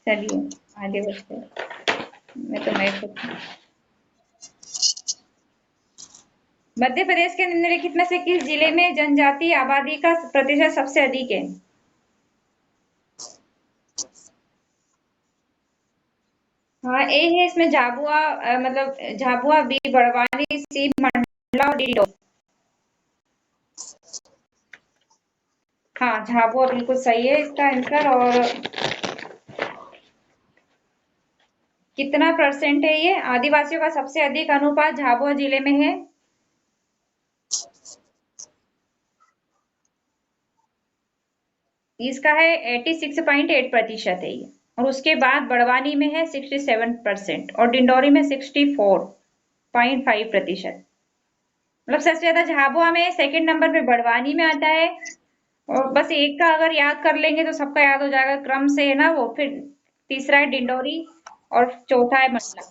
चलिए आगे बढ़ते हैं। मैं तो मैं खुद मध्य प्रदेश के निम्नलिखित में से किस जिले में जनजातीय आबादी का प्रतिशत सबसे अधिक है? हाँ, ए है इसमें झाबुआ, मतलब झाबुआ, बी बड़वानी, सी मंडला और डी डोई। हाँ, झाबुआ बिल्कुल सही है इसका आंसर। और कितना परसेंट है ये? आदिवासियों का सबसे अधिक अनुपात झाबुआ जिले में है। इसका है 86.8% है ये। और उसके बाद बड़वानी में है 67% और डिंडौरी में 64.5%। मतलब सबसे ज्यादा झाबुआ में, सेकंड नंबर पे बड़वानी में आता है। और बस एक का अगर याद कर लेंगे तो सबका याद हो जाएगा क्रम से, है ना वो। फिर तीसरा है डिंडौरी और चौथा है मंडला।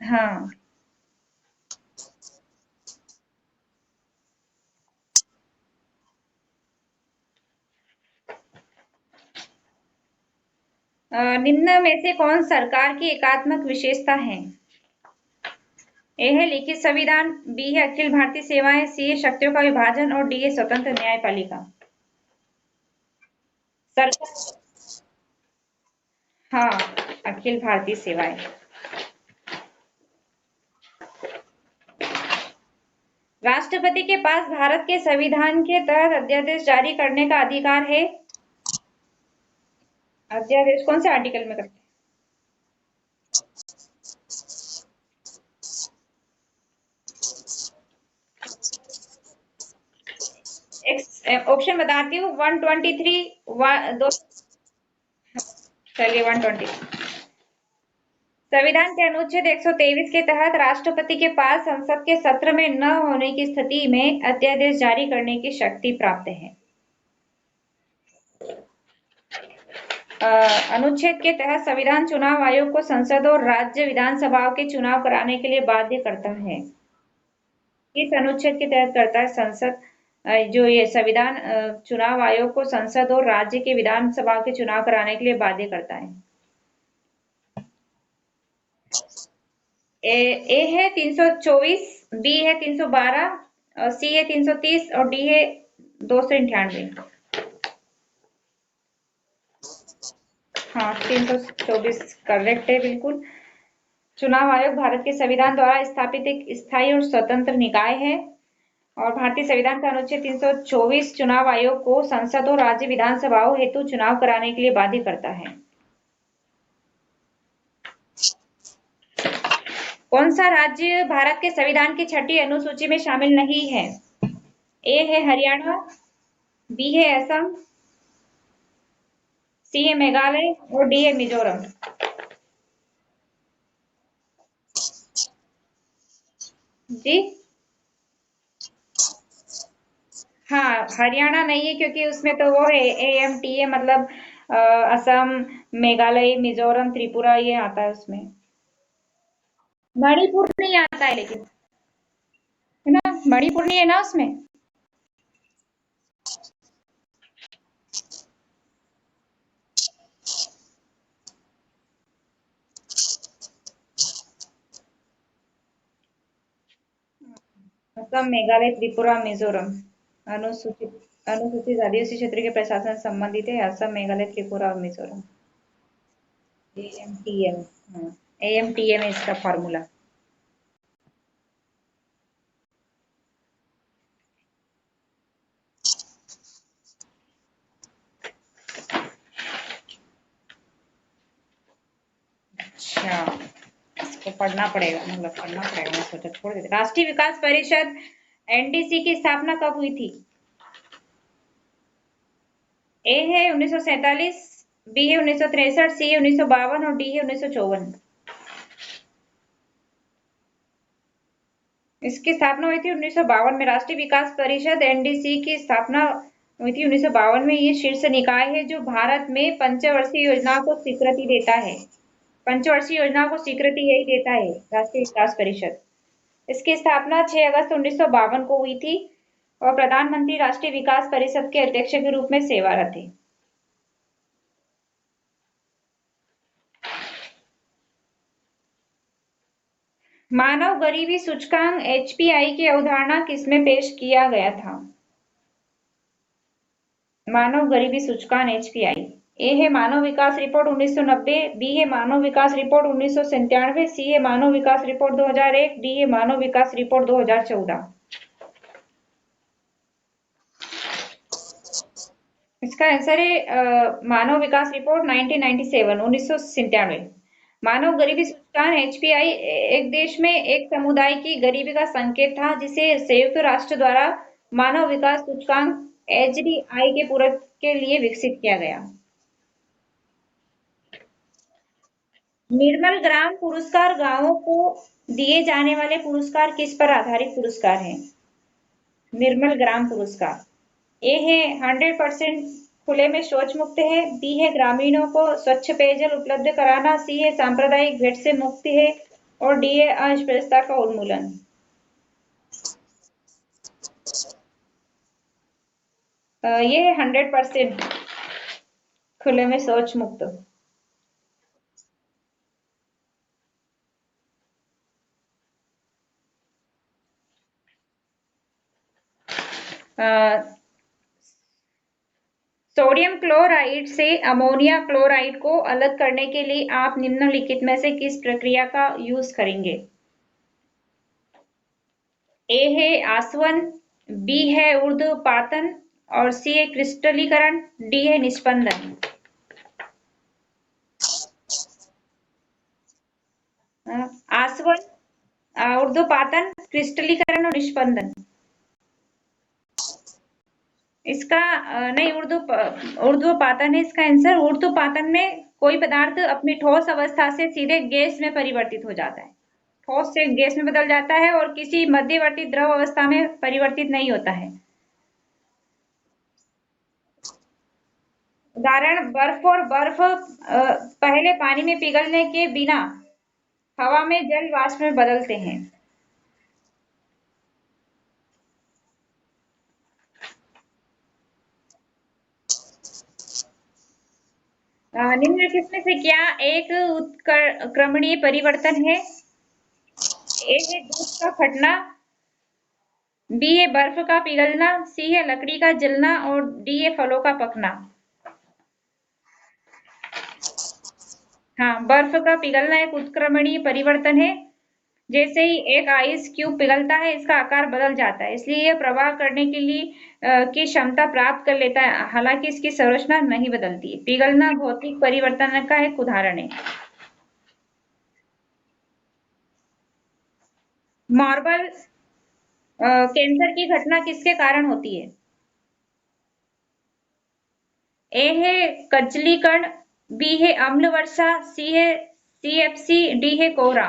हाँ। निम्न में से कौन सरकार की एकात्मक विशेषता है? ए है लिखित संविधान, बी है अखिल भारतीय सेवाएं, सी है शक्तियों का विभाजन और डी है स्वतंत्र न्यायपालिका। सरकार। हाँ, अखिल भारतीय सेवाएं। राष्ट्रपति के पास भारत के संविधान के तहत अध्यादेश जारी करने का अधिकार है। अध्यादेश कौन से आर्टिकल में करते हैं? ऑप्शन बताती हूँ। 123, दो। चलिए 120। संविधान के अनुच्छेद 123 के तहत राष्ट्रपति के पास संसद के सत्र में न होने की स्थिति में अध्यादेश जारी करने की शक्ति प्राप्त है। अनुच्छेद के तहत संविधान चुनाव आयोग को संसद और राज्य विधानसभाओं के चुनाव कराने के लिए बाध्य करता है। किस अनुच्छेद के तहत करता है? संसद, जो ये संविधान चुनाव आयोग को संसद और राज्य के विधानसभा के चुनाव कराने के लिए बाध्य करता है। ए है 324, बी है 312, सी है 330 और डी है 298। हाँ, 324 करेक्ट है बिल्कुल। चुनाव आयोग भारत के संविधान द्वारा स्थापित एक स्थायी और स्वतंत्र निकाय है और भारतीय संविधान का अनुच्छेद 324 चुनाव आयोग को संसद और राज्य विधानसभाओं हेतु चुनाव कराने के लिए बाध्य करता है। कौन सा राज्य भारत के संविधान की छठी अनुसूची में शामिल नहीं है? ए है हरियाणा, बी है असम, सी है मेघालय और डी है मिजोरम। जी। हाँ, हरियाणा नहीं है क्योंकि उसमें तो वो है AMTA, मतलब असम, मेघालय, मिजोरम, त्रिपुरा ये आता है उसमें। मणिपुर नहीं आता है लेकिन, है ना, मणिपुर नहीं है ना उसमें। असम, मेघालय, त्रिपुरा, मिजोरम। अनुसूचित अनुसूचित आदिवासी क्षेत्र के प्रशासन से संबंधित है असम, मेघालय, त्रिपुरा और मिजोरम। AMTM। हाँ, AMTM है इसका फॉर्मूला। अच्छा, इसको पढ़ना पड़ेगा, मतलब पढ़ना पड़ेगा, मैं सोचा छोड़ देते। राष्ट्रीय विकास परिषद NDC की स्थापना कब हुई थी? ए है 1947, बी है 1963, सी है 1952 और डी है 1954। इसकी स्थापना हुई थी 1952 में। राष्ट्रीय विकास परिषद NDC की स्थापना हुई थी 1952 में। ये शीर्ष निकाय है जो भारत में पंचवर्षीय योजनाओं को स्वीकृति देता है। पंचवर्षीय योजनाओं को स्वीकृति यही देता है, राष्ट्रीय विकास परिषद। इसकी स्थापना 6 अगस्त 1952 को हुई थी और प्रधानमंत्री राष्ट्रीय विकास परिषद के अध्यक्ष के रूप में सेवारत थे। मानव गरीबी सूचकांक HPI की अवधारणा किसमें पेश किया गया था? मानव गरीबी सूचकांक HPI। ए है मानव विकास रिपोर्ट 1990, बी है मानव विकास रिपोर्ट 1997, सी है मानव विकास रिपोर्ट 2001, डी है मानव विकास रिपोर्ट 2014। इसका आंसर है मानव विकास रिपोर्ट 1997, 1997। मानव गरीबी सूचकांक एचपीआई एक देश में एक समुदाय की गरीबी का संकेत था, जिसे संयुक्त राष्ट्र द्वारा मानव विकास सूचकांक एचडीआई के पूरक के लिए विकसित किया गया। निर्मल ग्राम पुरस्कार गांवों को दिए जाने वाले पुरस्कार किस पर आधारित पुरस्कार हैं? निर्मल ग्राम पुरस्कार। ए है 100% खुले में शौच मुक्त है, बी है ग्रामीणों को स्वच्छ पेयजल उपलब्ध कराना, सी है सांप्रदायिक भेंट से मुक्ति है और डी है अस्पृश्यता का उन्मूलन। ये है 100% खुले में शौच मुक्त। सोडियम क्लोराइड से अमोनिया क्लोराइड को अलग करने के लिए आप निम्नलिखित में से किस प्रक्रिया का यूज करेंगे? ए है आसवन, बी है ऊर्ध्वपातन और सी है क्रिस्टलीकरण, डी है निस्पंदन। आसवन, ऊर्ध्वपातन, क्रिस्टलीकरण और निस्पंदन। इसका नहीं, ऊर्ध्वपातन है इसका आंसर। ऊर्ध्वपातन में कोई पदार्थ अपनी ठोस अवस्था से सीधे गैस में परिवर्तित हो जाता है, ठोस से गैस में बदल जाता है और किसी मध्यवर्ती द्रव अवस्था में परिवर्तित नहीं होता है। उदाहरण बर्फ और बर्फ पहले पानी में पिघलने के बिना हवा में जल वाष्प में बदलते हैं। निम्नलिखित में से क्या एक उत्क्रमणीय परिवर्तन है? ए है दूध का फटना, बी है बर्फ का पिघलना, सी है लकड़ी का जलना और डी है फलों का पकना। हाँ, बर्फ का पिघलना एक उत्क्रमणीय परिवर्तन है। जैसे ही एक आइस क्यूब पिघलता है, इसका आकार बदल जाता है, इसलिए यह प्रवाह करने के लिए की क्षमता प्राप्त कर लेता है, हालांकि इसकी संरचना नहीं बदलती। पिघलना भौतिक परिवर्तन का एक उदाहरण है। मार्बल कैंसर की घटना किसके कारण होती है? ए है कजलीकरण, बी है अम्ल वर्षा, सी है सीएफसी, डी है कोहरा।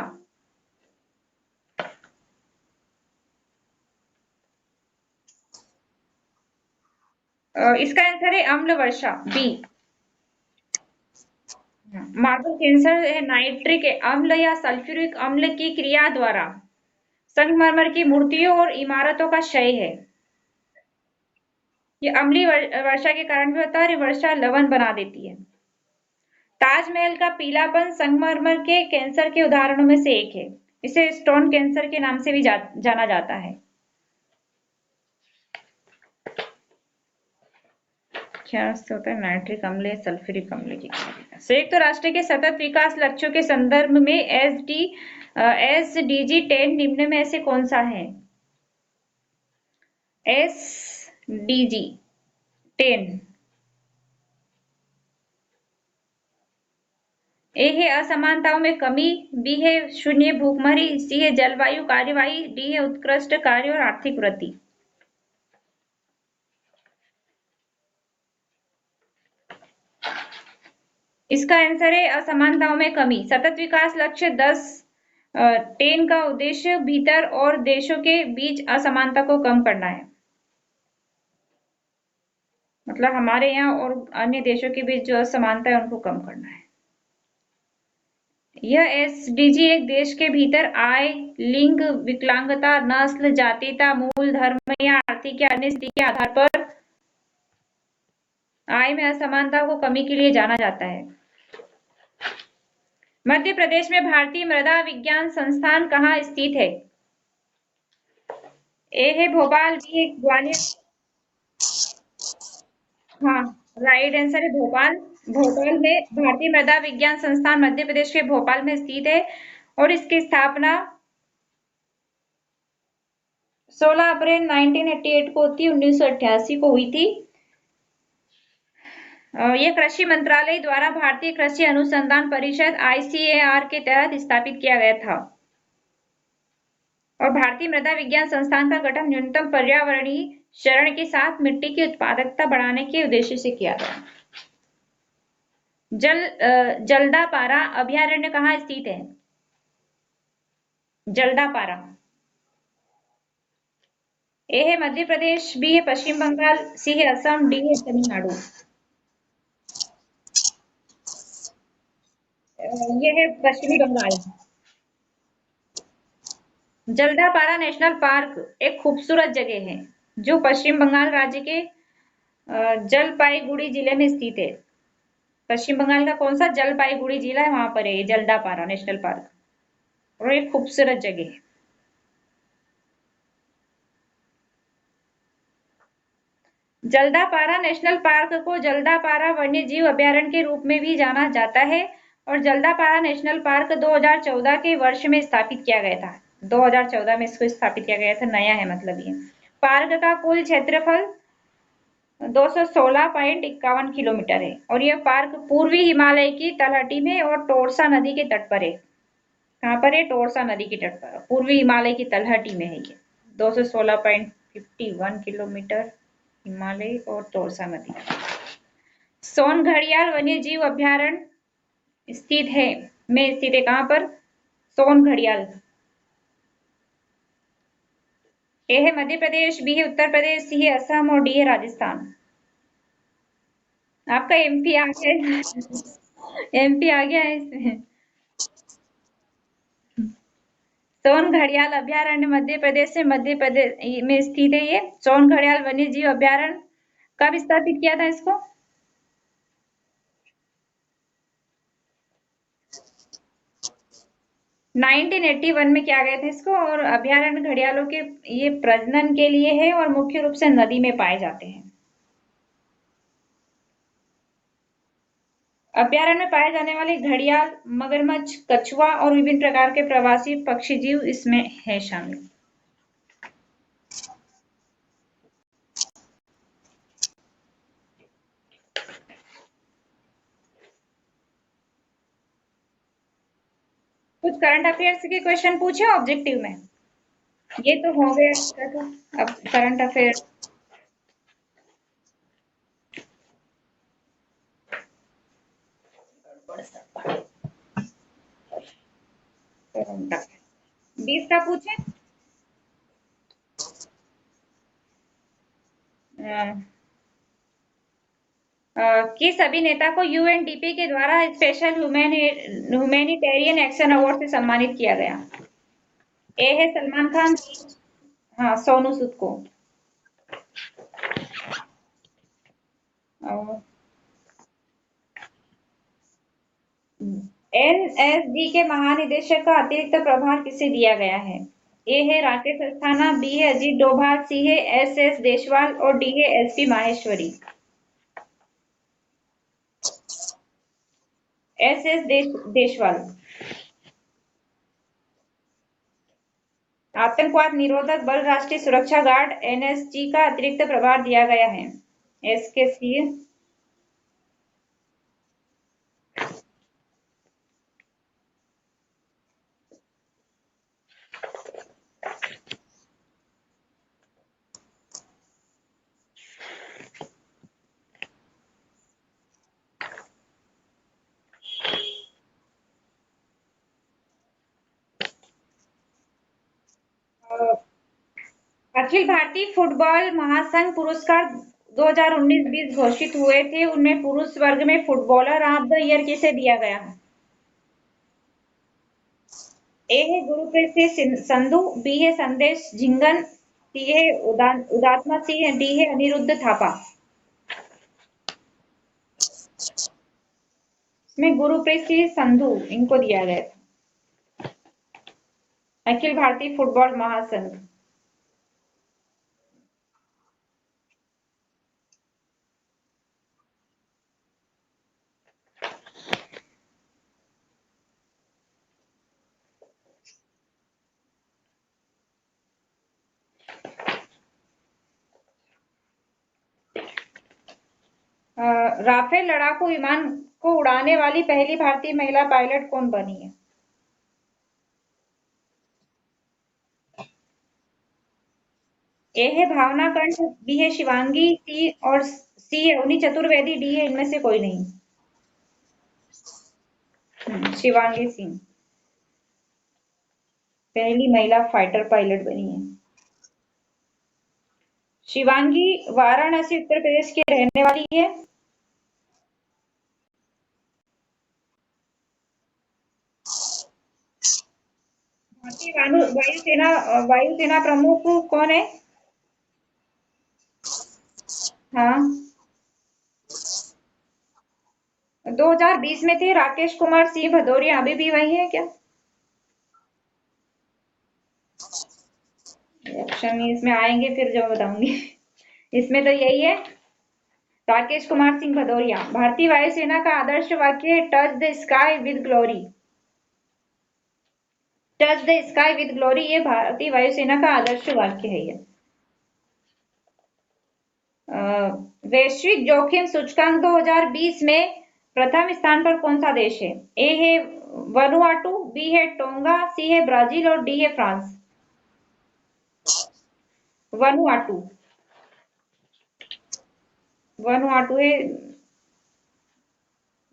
इसका आंसर है अम्ल वर्षा, बी। मार्बल कैंसर है नाइट्रिक अम्ल या सल्फ्यूरिक अम्ल की क्रिया द्वारा संगमरमर की मूर्तियों और इमारतों का क्षय है। ये अम्लीय वर्षा के कारण भी होता है और ये वर्षा लवण बना देती है। ताजमहल का पीलापन संगमरमर के कैंसर के उदाहरणों में से एक है। इसे स्टोन कैंसर के नाम से भी जाना जाता है। क्या होता है? नाइट्रिक अम्ल, सल्फ्यूरिक अम्ल की। संयुक्त राष्ट्र के सतत विकास लक्ष्यों के संदर्भ में एसडीजी 10 निम्न में से कौन सा है? एसडीजी 10। ए है असमानताओं में कमी, बी है शून्य भूखमरी, सी है जलवायु कार्यवाही, डी है उत्कृष्ट कार्य और आर्थिक वृद्धि। इसका आंसर है असमानताओं में कमी। सतत विकास लक्ष्य 10 का उद्देश्य भीतर और देशों के बीच असमानता को कम करना है। मतलब हमारे यहाँ और अन्य देशों के बीच जो असमानता है उनको कम करना है। यह एसडीजी एक देश के भीतर आय, लिंग, विकलांगता, नस्ल, जातीयता, मूल धर्म या आर्थिक या अन्य स्थिति के आधार पर आय में असमानता को कमी के लिए जाना जाता है। मध्य प्रदेश में भारतीय मृदा विज्ञान संस्थान कहाँ स्थित है? ए है भोपाल, बी है ग्वालियर। हाँ, राइट आंसर है भोपाल। भोपाल में भारतीय मृदा विज्ञान संस्थान मध्य प्रदेश के भोपाल में स्थित है और इसकी स्थापना 16 अप्रैल 1988 को 1988 को हुई थी। ये कृषि मंत्रालय द्वारा भारतीय कृषि अनुसंधान परिषद ICAR के तहत स्थापित किया गया था और भारतीय मृदा विज्ञान संस्थान का गठन न्यूनतम पर्यावरणीय शरण के साथ मिट्टी की उत्पादकता बढ़ाने के उद्देश्य से किया गया। जलदापारा अभयारण्य कहाँ स्थित है? जलदापारा ए है मध्य प्रदेश, बी है पश्चिम बंगाल, सी है असम, डी है तमिलनाडु। ये है पश्चिमी बंगाल। जलदापारा नेशनल पार्क एक खूबसूरत जगह है जो पश्चिम बंगाल राज्य के जलपाईगुड़ी जिले में स्थित है। पश्चिम बंगाल का कौन सा जलपाईगुड़ी जिला है, वहां पर है ये जलदापारा नेशनल पार्क और एक खूबसूरत जगह है। जलदापारा नेशनल पार्क को जलदापारा वन्यजीव अभयारण्य के रूप में भी जाना जाता है और जलदापारा नेशनल पार्क 2014 के वर्ष में स्थापित किया गया था। 2014 में इसको स्थापित किया गया था, नया है मतलब ये। पार्क का कुल क्षेत्रफल 216.51 किलोमीटर है और यह पार्क पूर्वी हिमालय की तलहटी में और टोरसा नदी के तट पर है। कहाँ पर है? टोरसा नदी के तट पर, पूर्वी हिमालय की तलहटी में है ये। 216.51 किलोमीटर हिमालय और तोरसा नदी। सोन घड़ियाल वन्य जीव अभयारण्य स्थित है में स्थित है कहाँ पर? सोन घड़ियाल। ए है मध्य प्रदेश, बी है उत्तर प्रदेश, सी है असम और डी है राजस्थान। आपका MP आ गया है। MP आ गया है इसमें। सोन घड़ियाल अभयारण्य मध्य प्रदेश से मध्य प्रदेश में स्थित है। ये सोन घड़ियाल वन्य जीव अभयारण्य कब स्थापित किया था इसको? 1981 में किया गया था इसको और अभयारण्य घड़ियालों के ये प्रजनन के लिए है और मुख्य रूप से नदी में पाए जाते हैं। अभयारण्य में पाए जाने वाले घड़ियाल, मगरमच्छ, कछुआ और विभिन्न प्रकार के प्रवासी पक्षी जीव इसमें है शामिल। कुछ करंट अफेयर्स के क्वेश्चन पूछे ऑब्जेक्टिव में। ये तो हो गया इसका तो। अब करंट अफेयर। करंट अफेयर 20 का पूछे। किस अभिनेता को UNDP के द्वारा स्पेशल ह्यूमैनिटेरियन एक्शन अवार्ड से सम्मानित किया गया? ए है सलमान खान। हाँ, सोनू सूद को। NSD के महानिदेशक का अतिरिक्त प्रभार किसे दिया गया है? ए है राकेश अस्थाना, बी है अजीत डोभाल, सी है SS देशवाल और डी है SP माहेश्वरी। देशवाल। आतंकवाद निरोधक बल राष्ट्रीय सुरक्षा गार्ड NSG का अतिरिक्त प्रभार दिया गया है। SKC। अखिल भारतीय फुटबॉल महासंघ पुरस्कार 2019-20 घोषित हुए थे, उनमें पुरुष वर्ग में फुटबॉलर ऑफ द ईयर किसे दिया गया? ए है गुरप्रीत सिंह संधू, बी है संदेश झिंगन, सी है उदात्मा सिंह, डी है अनिरुद्ध थापा। इसमें गुरप्रीत सिंह संधू इनको दिया गया था। अखिल भारतीय फुटबॉल महासंघ। राफेल लड़ाकू विमान को उड़ाने वाली पहली भारतीय महिला पायलट कौन बनी है? ए है भावना कंठ, बी है शिवांगी, सी और सी है उन्हीं चतुर्वेदी, डी है इनमें से कोई नहीं। शिवांगी सिंह पहली महिला फाइटर पायलट बनी है। शिवांगी वाराणसी उत्तर प्रदेश की रहने वाली है। भारतीय वायुसेना प्रमुख कौन है? हाँ, 2020 में थे राकेश कुमार सिंह भदौरिया, अभी भी वही है क्या? ऑप्शन नहीं, इसमें आएंगे फिर जो बताऊंगी। इसमें तो यही है, राकेश कुमार सिंह भदौरिया। भारतीय वायुसेना का आदर्श वाक्य है touch the sky with glory. Touch the sky with glory, ये भारतीय वायुसेना का आदर्श वाक्य है ये। वैश्विक जोखिम सूचकांक 2020 में प्रथम स्थान पर कौन सा देश है? ए है वनुआटू, बी है टोंगा, सी है ब्राजील और डी है फ्रांस। वनुआटू। वनुआटू है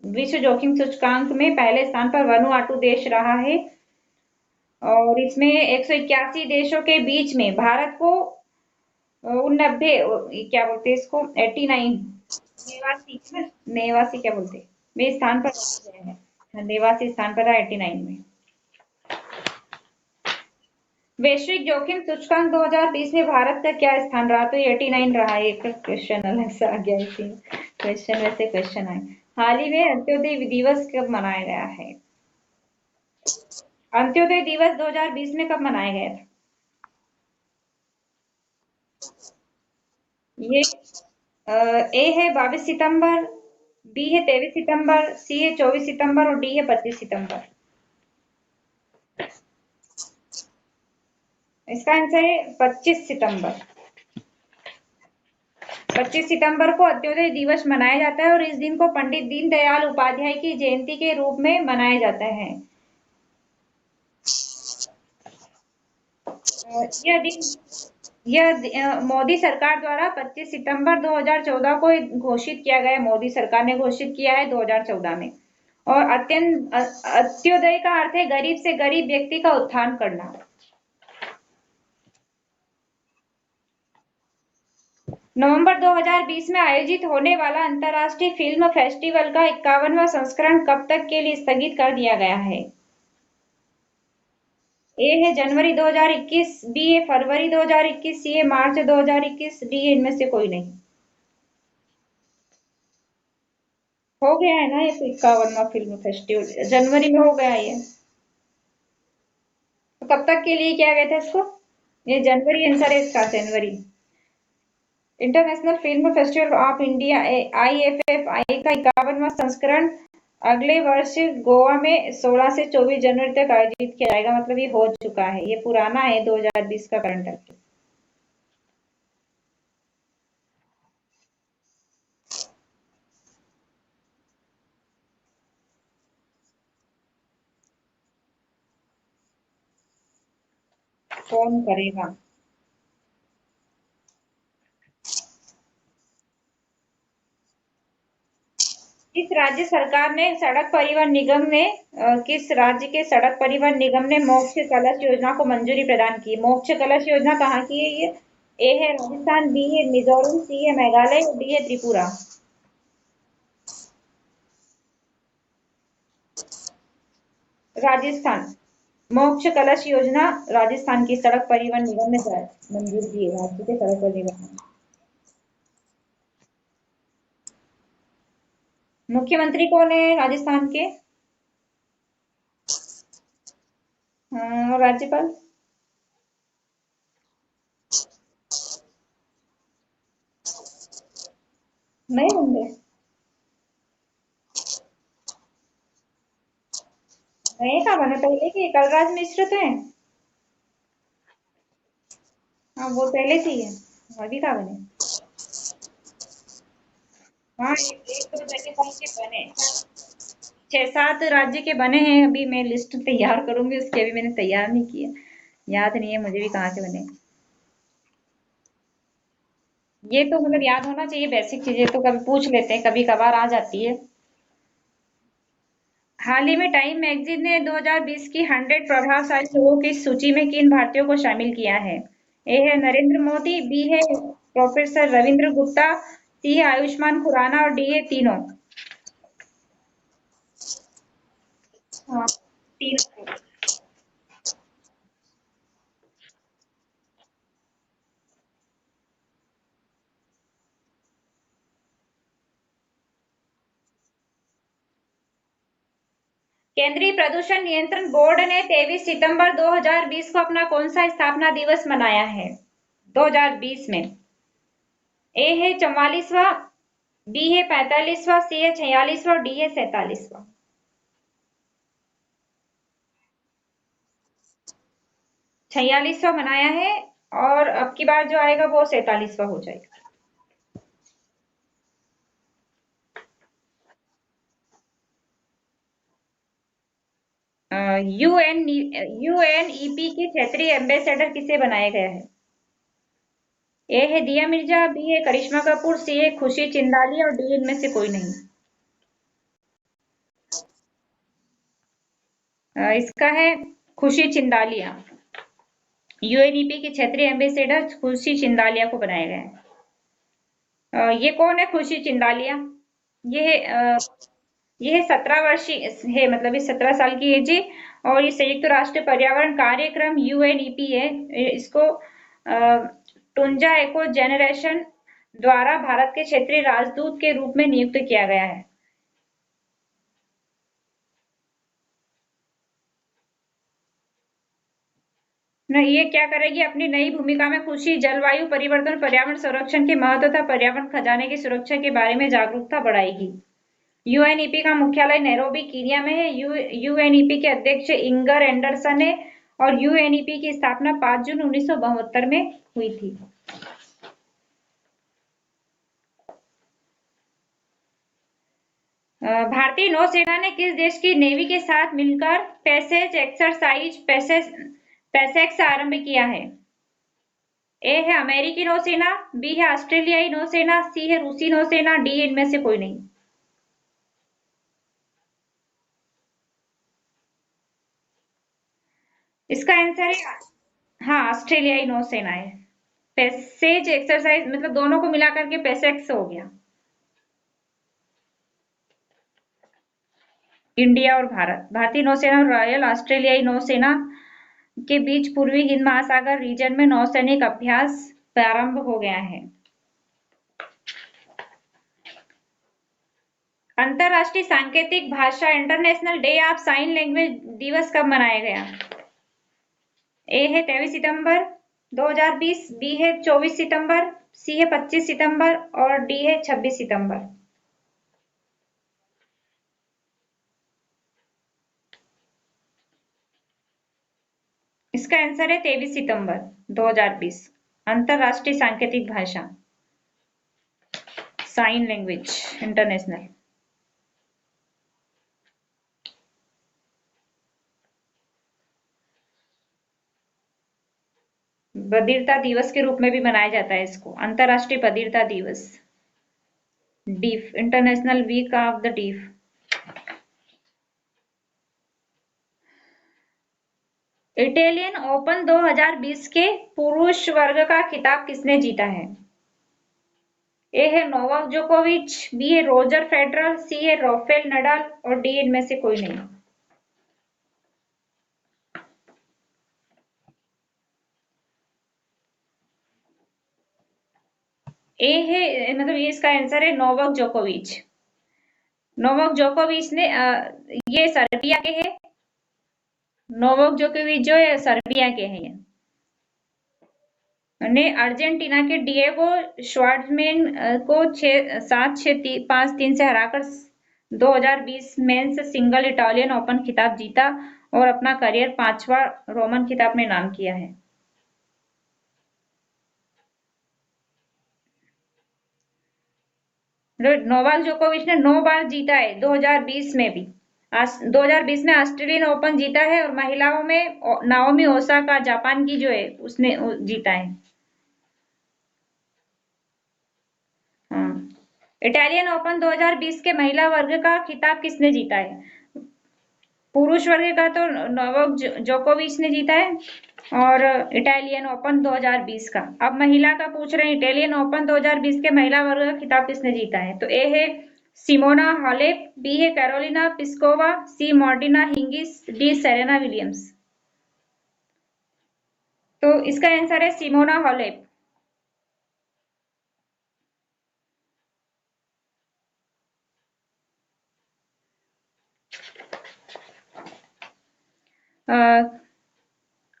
विश्व जोखिम सूचकांक में पहले स्थान पर वनुआटू देश रहा है। और इसमें 181 देशों के बीच में भारत को 90, क्या बोलते हैं इसको, 89 नेवासी, नेवासी क्या बोलते हैं, में स्थान पर रखा गया है। हाँ, नेवासी स्थान पर है 89 में। वैश्विक जोखिम सूचकांक 2020 में भारत का क्या स्थान रहा? तो ये 89 रहा है। एक क्वेश्चन अलग से आ गया इसी क्वेश्चन, वैसे क्वेश्चन आए। हाल ही में अंत्योदय दिवस कब मनाया गया है? अंत्योदय दिवस 2020 में कब मनाया गया था? ये ए है 22 सितंबर, बी है 23 सितंबर, सी है 24 सितंबर और डी है 25 सितंबर। इसका आंसर है 25 सितंबर। 25 सितंबर को अंत्योदय दिवस मनाया जाता है और इस दिन को पंडित दीनदयाल उपाध्याय की जयंती के रूप में मनाया जाता है। यह दिन मोदी सरकार द्वारा 25 सितंबर 2014 को घोषित किया गया। मोदी सरकार ने घोषित किया है 2014 में। और अंत्योदय का अर्थ है गरीब से गरीब व्यक्ति का उत्थान करना। नवंबर 2020 में आयोजित होने वाला अंतर्राष्ट्रीय फिल्म फेस्टिवल का 51वां संस्करण कब तक के लिए स्थगित कर दिया गया है? ए है जनवरी 2021, बी है फरवरी 2021, सी है मार्च 2021, डी है इनमें से कोई नहीं। हो गया है ना ये तो 51वां फिल्म फेस्टिवल, जनवरी में हो गया ये। तो कब तक के लिए किया गया था इसको? ये जनवरी आंसर है इसका, जनवरी। International film festival of India IFFI का 51वां संस्करण अगले वर्ष गोवा में 16 से 24 जनवरी तक आयोजित किया जाएगा। मतलब ये हो चुका है, ये पुराना है, 2020 का करंट है। कौन करेगा? किस राज्य के सड़क परिवहन निगम ने मोक्ष कलश योजना को मंजूरी प्रदान की? मोक्ष कलश योजना कहाँ की है ये? ए है राजस्थान, बी है मिजोरम, सी है मेघालय और डी है त्रिपुरा। राजस्थान। मोक्ष कलश योजना राजस्थान की सड़क परिवहन निगम ने मंजूर की है, राज्य के सड़क परिवहन निगम। मुख्यमंत्री कौन है राजस्थान के? और राज्यपाल? नहीं होंगे। नए का बने पहले के कलराज मिश्र थे। हाँ वो पहले से ही है, अभी का बने। हाँ, एक दो जगह कौन के बने, 6-7 राज्य के बने हैं। अभी मैं लिस्ट तैयार करूंगी उसकी, अभी मैंने तैयार नहीं किया, याद नहीं है मुझे भी कहाँ के बने। ये तो मतलब याद होना चाहिए, बेसिक चीजें तो कभी पूछ लेते हैं, कभी कभार आ जाती है। हाल ही में टाइम मैगजीन ने 2020 की 100 प्रभावशाली लोगों की सूची में किन भारतीयों को शामिल किया है? ए है नरेंद्र मोदी, बी है प्रोफेसर रविंद्र गुप्ता, सी है आयुष्मान खुराना और डी है तीनों। हाँ, तीनों। केंद्रीय प्रदूषण नियंत्रण बोर्ड ने 23 सितंबर 2020 को अपना कौन सा स्थापना दिवस मनाया है? 2020 में। ए है 44वां, बी है 45वां, सी है 46वां और डी है 47वां। 46वां मनाया है, और अब की बार जो आएगा वो 47वां हो जाएगा। यूएनईपी के क्षेत्रीय एम्बेसडर किसे बनाया गया है? ए है दिया मिर्जा, बी है करिश्मा कपूर, सी है खुशी चिंदाली और डी इनमें से कोई नहीं। इसका है खुशी चिंदालिया। यूएनईपी के क्षेत्रीय एम्बेसडर खुशी चिंदालिया को बनाया गया है। ये कौन है खुशी चिंदालिया? ये ये 17 वर्षीय है, मतलब ये 17 साल की एज है। और ये संयुक्त राष्ट्र पर्यावरण कार्यक्रम यूएनईपी है, इसको टुंजा एको जेनरेशन द्वारा भारत के क्षेत्रीय राजदूत के रूप में नियुक्त किया गया है। न ये क्या करेगी, अपनी नई भूमिका में खुशी जलवायु परिवर्तन, पर्यावरण संरक्षण के महत्व तथा पर्यावरण खजाने की सुरक्षा के बारे में जागरूकता बढ़ाएगी। यूएनईपी का मुख्यालय नैरोबी कीनिया में है। यूएनईपी के अध्यक्ष इंगर एंडरसन है। और यूएनईपी की स्थापना 5 जून 1972 में हुई थी। भारतीय नौसेना ने किस देश की नेवी के साथ मिलकर पैसेज एक्सरसाइज पैसेक्स आरंभ किया है? ए है अमेरिकी नौसेना, बी है ऑस्ट्रेलियाई नौसेना, सी है रूसी नौसेना, डी इनमें से कोई नहीं। इसका आंसर है हाँ, ऑस्ट्रेलियाई नौसेना है। पैसेज एक्सरसाइज मतलब दोनों को मिला करके पैसेक्स हो गया। इंडिया और भारत, भारतीय नौसेना और रॉयल ऑस्ट्रेलियाई नौसेना के बीच पूर्वी हिंद महासागर रीजन में नौसैनिक अभ्यास प्रारंभ हो गया है। अंतरराष्ट्रीय सांकेतिक भाषा international day of sine language दिवस कब मनाया गया? ए है 23 सितंबर 2020, बी है 24 सितंबर, सी है 25 सितंबर और डी है 26 सितंबर। इसका आंसर है 23 सितंबर 2020। अंतरराष्ट्रीय सांकेतिक भाषा साइन लैंग्वेज इंटरनेशनल। बधिरता दिवस के रूप में भी मनाया जाता है इसको, अंतरराष्ट्रीय बधिरता दिवस। Deaf, international week of the deaf. Italian Open 2020 के पुरुष वर्ग का खिताब किसने जीता है? ए है नोवाक जोकोविच, बी है रोजर फेडरर, सी है राफेल नडाल और डी इनमें से कोई नहीं। ए है मतलब ये इसका आंसर है नोवाक जोकोविच। नोवाक जोकोविच ने ये सर्बिया के हैं। नोवाक जोकोविच जो है सर्बिया के हैं। ने अर्जेंटीना के डिएगो श्वार्ट्जमैन को 6-7, 6-5, 3 से हराकर 2020 मेंस सिंगल इटालियन ओपन खिताब जीता और अपना करियर 5वां रोमन खिताब में नाम किया है। नोवाक जोकोविच ने 9 बार जीता है, 2020 में भी। 2020 में ऑस्ट्रेलियन ओपन जीता है, और महिलाओं में नाओमी ओसाका जापान की जो है उसने जीता है। हाँ। इटालियन ओपन 2020 के महिला वर्ग का खिताब किसने जीता है? पुरुष वर्ग का तो नोवाक जोकोविच ने जीता है, और इटालियन ओपन 2020 का। अब महिला का पूछ रहे हैं, इटालियन ओपन 2020 के महिला वर्ग का खिताब किसने जीता है? तो ए है सिमोना हालेप, बी है Karolina Pliskova, C Martina Hingis, D Serena Williams. तो इसका आंसर है सिमोना हालेप।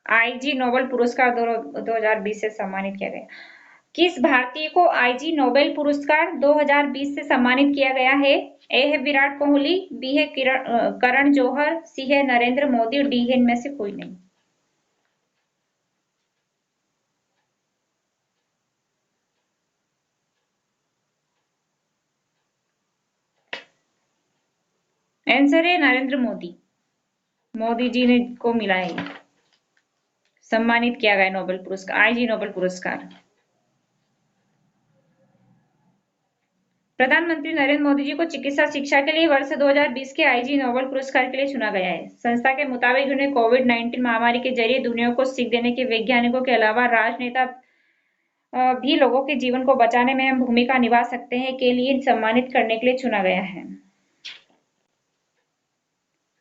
आईजी नोबेल पुरस्कार 2020 से सम्मानित किया गया। किस भारतीय को आईजी नोबेल पुरस्कार 2020 से सम्मानित किया गया है? ए है विराट कोहली, बी है करण जौहर, सी है नरेंद्र मोदी, डी है इनमें से कोई नहीं। आंसर है नरेंद्र मोदी। मोदी जी ने को मिला है, सम्मानित किया गया नोबेल पुरस्कार, आईजी नोबेल पुरस्कार। प्रधानमंत्री नरेंद्र मोदी जी को चिकित्सा शिक्षा के लिए वर्ष 2020 के आईजी नोबेल पुरस्कार के लिए चुना गया है। संस्था के मुताबिक उन्हें कोविड-19 महामारी के जरिए दुनिया को सीख देने के वैज्ञानिकों के अलावा राजनेता भी लोगों के जीवन को बचाने में अहम भूमिका निभा सकते हैं के लिए सम्मानित करने के लिए चुना गया है।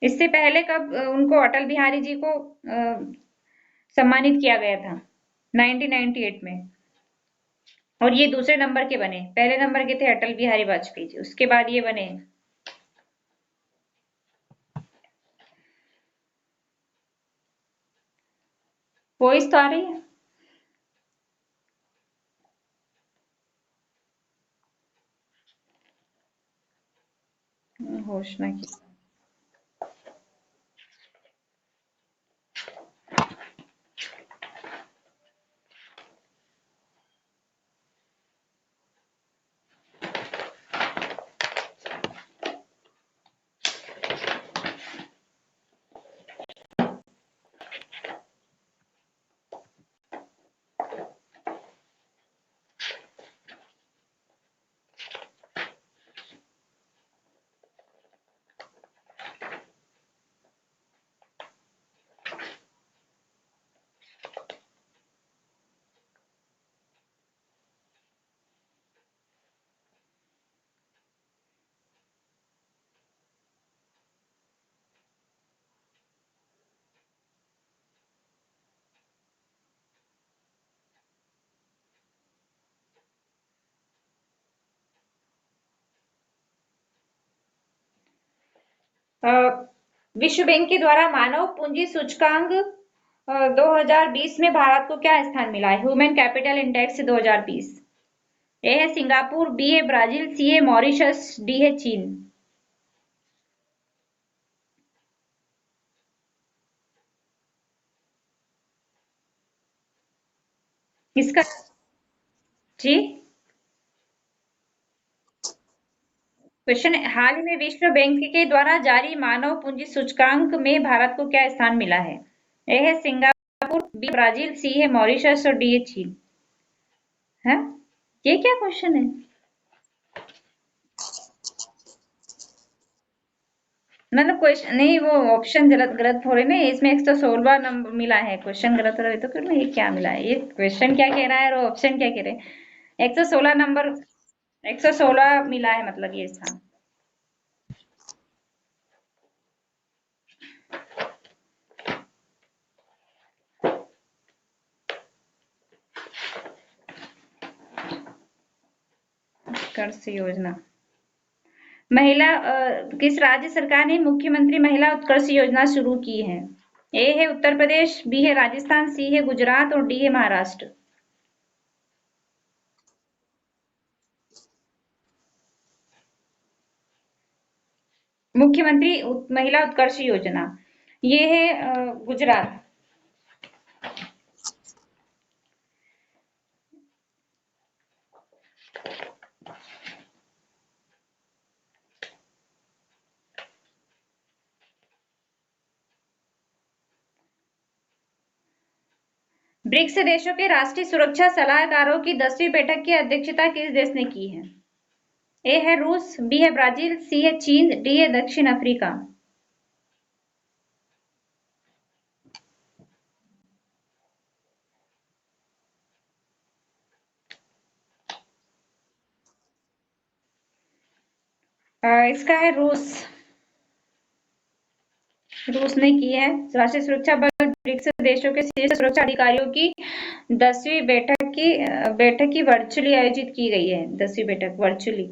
इससे पहले कब उनको अटल बिहारी जी को सम्मानित किया गया था? 1998 में। और ये दूसरे नंबर के बने, पहले नंबर के थे अटल बिहारी वाजपेयी जी, उसके बाद ये बने। वॉइस तो आ रही है? घोषणा की। अ, विश्व बैंक के द्वारा मानव पूंजी सूचकांक 2020 में भारत को क्या स्थान मिला है? Human capital index 2020। ए है सिंगापुर, बी है ब्राजील, सी है मॉरिशस, डी है चीन। इसका जी क्वेश्चन, हाल ही में विश्व बैंक के द्वारा जारी मानव पूंजी सूचकांक में भारत को क्या स्थान मिला है? ए है सिंगापुर, बी ब्राजील, सी है मॉरिशस और डी है चीन। है, ये क्या क्वेश्चन है? मतलब क्वेश्चन नहीं, वो ऑप्शन गलत गलत थोड़े ना, इसमें 116 नंबर मिला है, क्वेश्चन गलत हो रहा है तो फिर ये क्या मिला है? ये क्वेश्चन क्या कह रहा है और ऑप्शन क्या कह रहे हैं? 116 नंबर, 116 मिला है मतलब ये स्थान। उत्कर्ष योजना। महिला किस राज्य सरकार ने मुख्यमंत्री महिला उत्कर्ष योजना शुरू की है? ए है उत्तर प्रदेश, बी है राजस्थान, सी है गुजरात और डी है महाराष्ट्र। मुख्यमंत्री महिला उत्कर्ष योजना, ये है गुजरात। ब्रिक्स देशों के राष्ट्रीय सुरक्षा सलाहकारों की 10वीं बैठक की अध्यक्षता किस देश ने की है? ए है रूस, बी है ब्राजील, सी है चीन, डी है दक्षिण अफ्रीका। इसका है रूस। रूस ने की है। राष्ट्रीय सुरक्षा बल ब्रिक्स देशों के शीर्ष सुरक्षा अधिकारियों की 10वीं बैठक की वर्चुअली आयोजित की गई है। 10वीं बैठक वर्चुअली।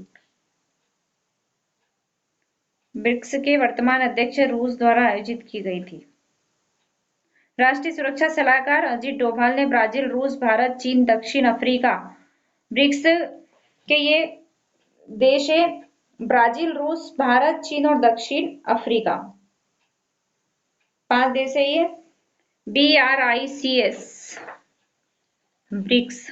ब्रिक्स के वर्तमान अध्यक्ष रूस द्वारा आयोजित की गई थी। राष्ट्रीय सुरक्षा सलाहकार अजीत डोभाल ने ब्राजील, रूस, भारत, चीन, दक्षिण अफ्रीका, ब्रिक्स के ये देश है। ब्राजील, रूस, भारत, चीन और दक्षिण अफ्रीका, 5 देश है ये। BRICS, BRICS.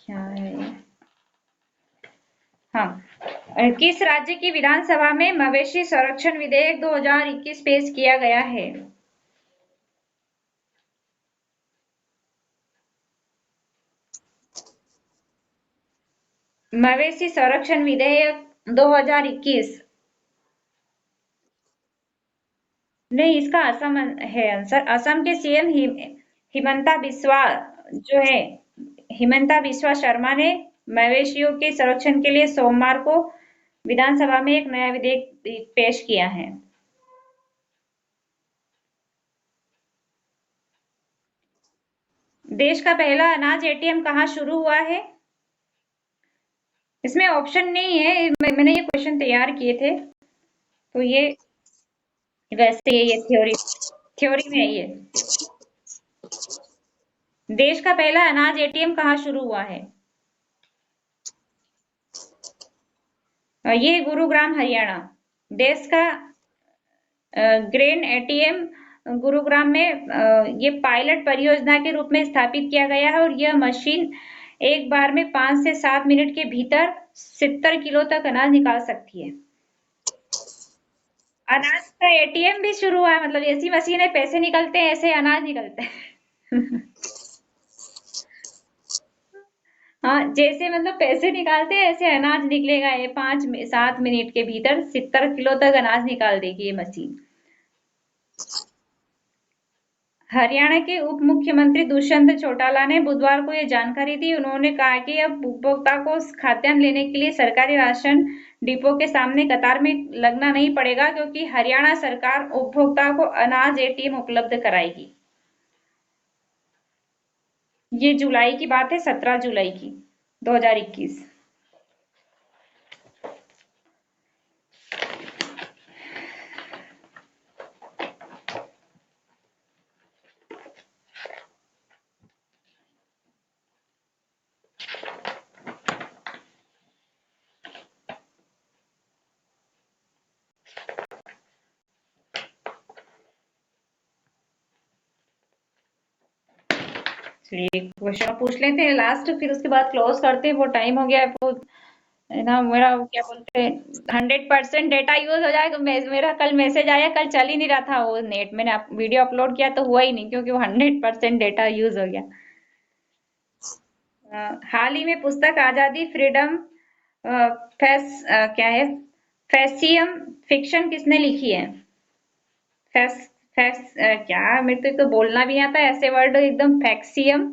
क्या है ये? हाँ, किस राज्य की विधानसभा में मवेशी संरक्षण विधेयक 2021 पेश किया गया है? मवेशी संरक्षण विधेयक 2021। नहीं, इसका असम है आंसर। असम के सीएम हिमंता बिस्वा जो है, हिमंता बिस्वा शर्मा ने मवेशियों के संरक्षण के लिए सोमवार को विधानसभा में एक नया विधेयक पेश किया है। देश का पहला अनाज एटीएम कहाँ शुरू हुआ है? इसमें ऑप्शन नहीं है। मैंने ये क्वेश्चन तैयार किए थे, तो ये वैसे ये थ्योरी थ्योरी में है ये। देश का पहला अनाज एटीएम कहाँ शुरू हुआ है? ये गुरुग्राम हरियाणा। देश का ग्रेन एटीएम गुरुग्राम में ये पायलट परियोजना के रूप में स्थापित किया गया है और यह मशीन एक बार में 5 से 7 मिनट के भीतर 70 किलो तक अनाज निकाल सकती है। अनाज का एटीएम भी शुरू हुआ है, मतलब ऐसी मशीन है, पैसे निकलते हैं ऐसे अनाज निकलते हैं। हाँ, जैसे मतलब पैसे निकालते हैं ऐसे अनाज निकलेगा। ये 5-7 मिनट के भीतर 70 किलो तक अनाज निकाल देगी ये मशीन। हरियाणा के उप मुख्यमंत्री दुष्यंत चौटाला ने बुधवार को ये जानकारी दी। उन्होंने कहा कि अब उपभोक्ता को खाद्यान्न लेने के लिए सरकारी राशन डिपो के सामने कतार में लगना नहीं पड़ेगा, क्योंकि हरियाणा सरकार उपभोक्ता को अनाज एटीएम उपलब्ध कराएगी। ये जुलाई की बात है, 17 जुलाई की 2021। चलिए एक क्वेश्चन पूछ लेते हैं लास्ट, फिर उसके बाद क्लोज करते हैं। वो टाइम हो गया है वो, है ना। मेरा वो क्या बोलते हैं, 100% डेटा यूज हो जाएगा। मेरा कल मैसेज आया, कल चल ही नहीं रहा था वो नेट। मैंने वीडियो अपलोड किया तो हुआ ही नहीं, क्योंकि वो 100% डेटा यूज हो गया। हाल ही में पुस्तक आजादी फ्रीडम क्या है, फैसियम फिक्शन किसने लिखी है? फैस फैस क्या, मेरे तो एक तो बोलना भी नहीं आता ऐसे वर्ड एकदम। फैक्सियम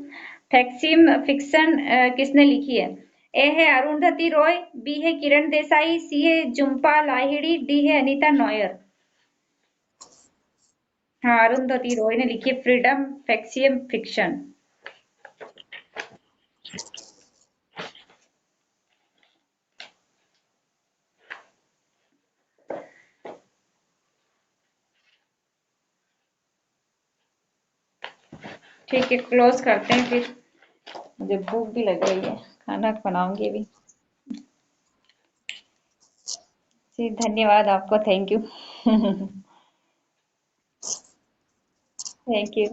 फैक्सियम फिक्शन किसने लिखी है? ए है अरुंधति रॉय, बी है किरण देसाई, सी है जुम्पा लाहिड़ी, डी है अनीता नॉयर। हाँ, अरुंधति रॉय ने लिखी है फ्रीडम फैक्सियम फिक्शन। ठीक है, क्लोज करते हैं फिर। मुझे भूख भी लग रही है, खाना बनाऊंगी भी। जी धन्यवाद आपको, थैंक यू। Thank you.